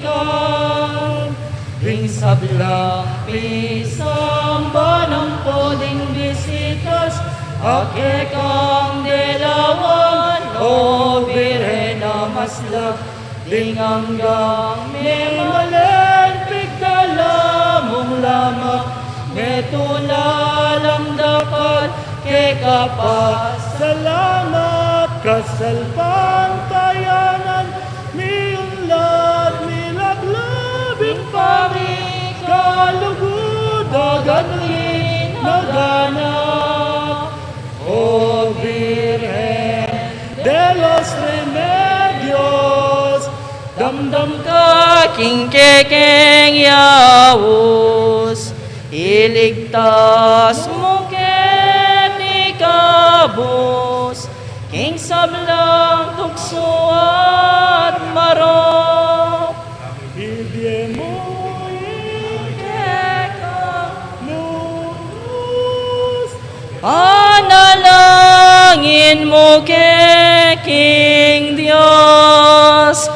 katahimikan, ding sablang pisang banang poding bisitas, akekang delawan, o Birhen na maslak, ding hanggang memalen, pigdalamong lamak, metulalang dapat, kekapasalamat, kasalpantayanan, miunlad, milaglabing pangit, kalugod, agad naganap. O Virgen de los Remedios, damdam ka, king kekeng yawos, iligtas mo ket ikabos, king sablang tukso at marok, ibye mo ikekang lubos, panalangin mo kay King Dios.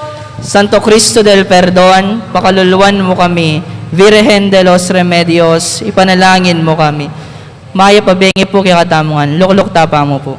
Santo Cristo del Perdon, pakaluluwan mo kami. Virgen de los Remedios, ipanalangin mo kami. Maya pabengi po kay katamungan, lukluk tapa mo po.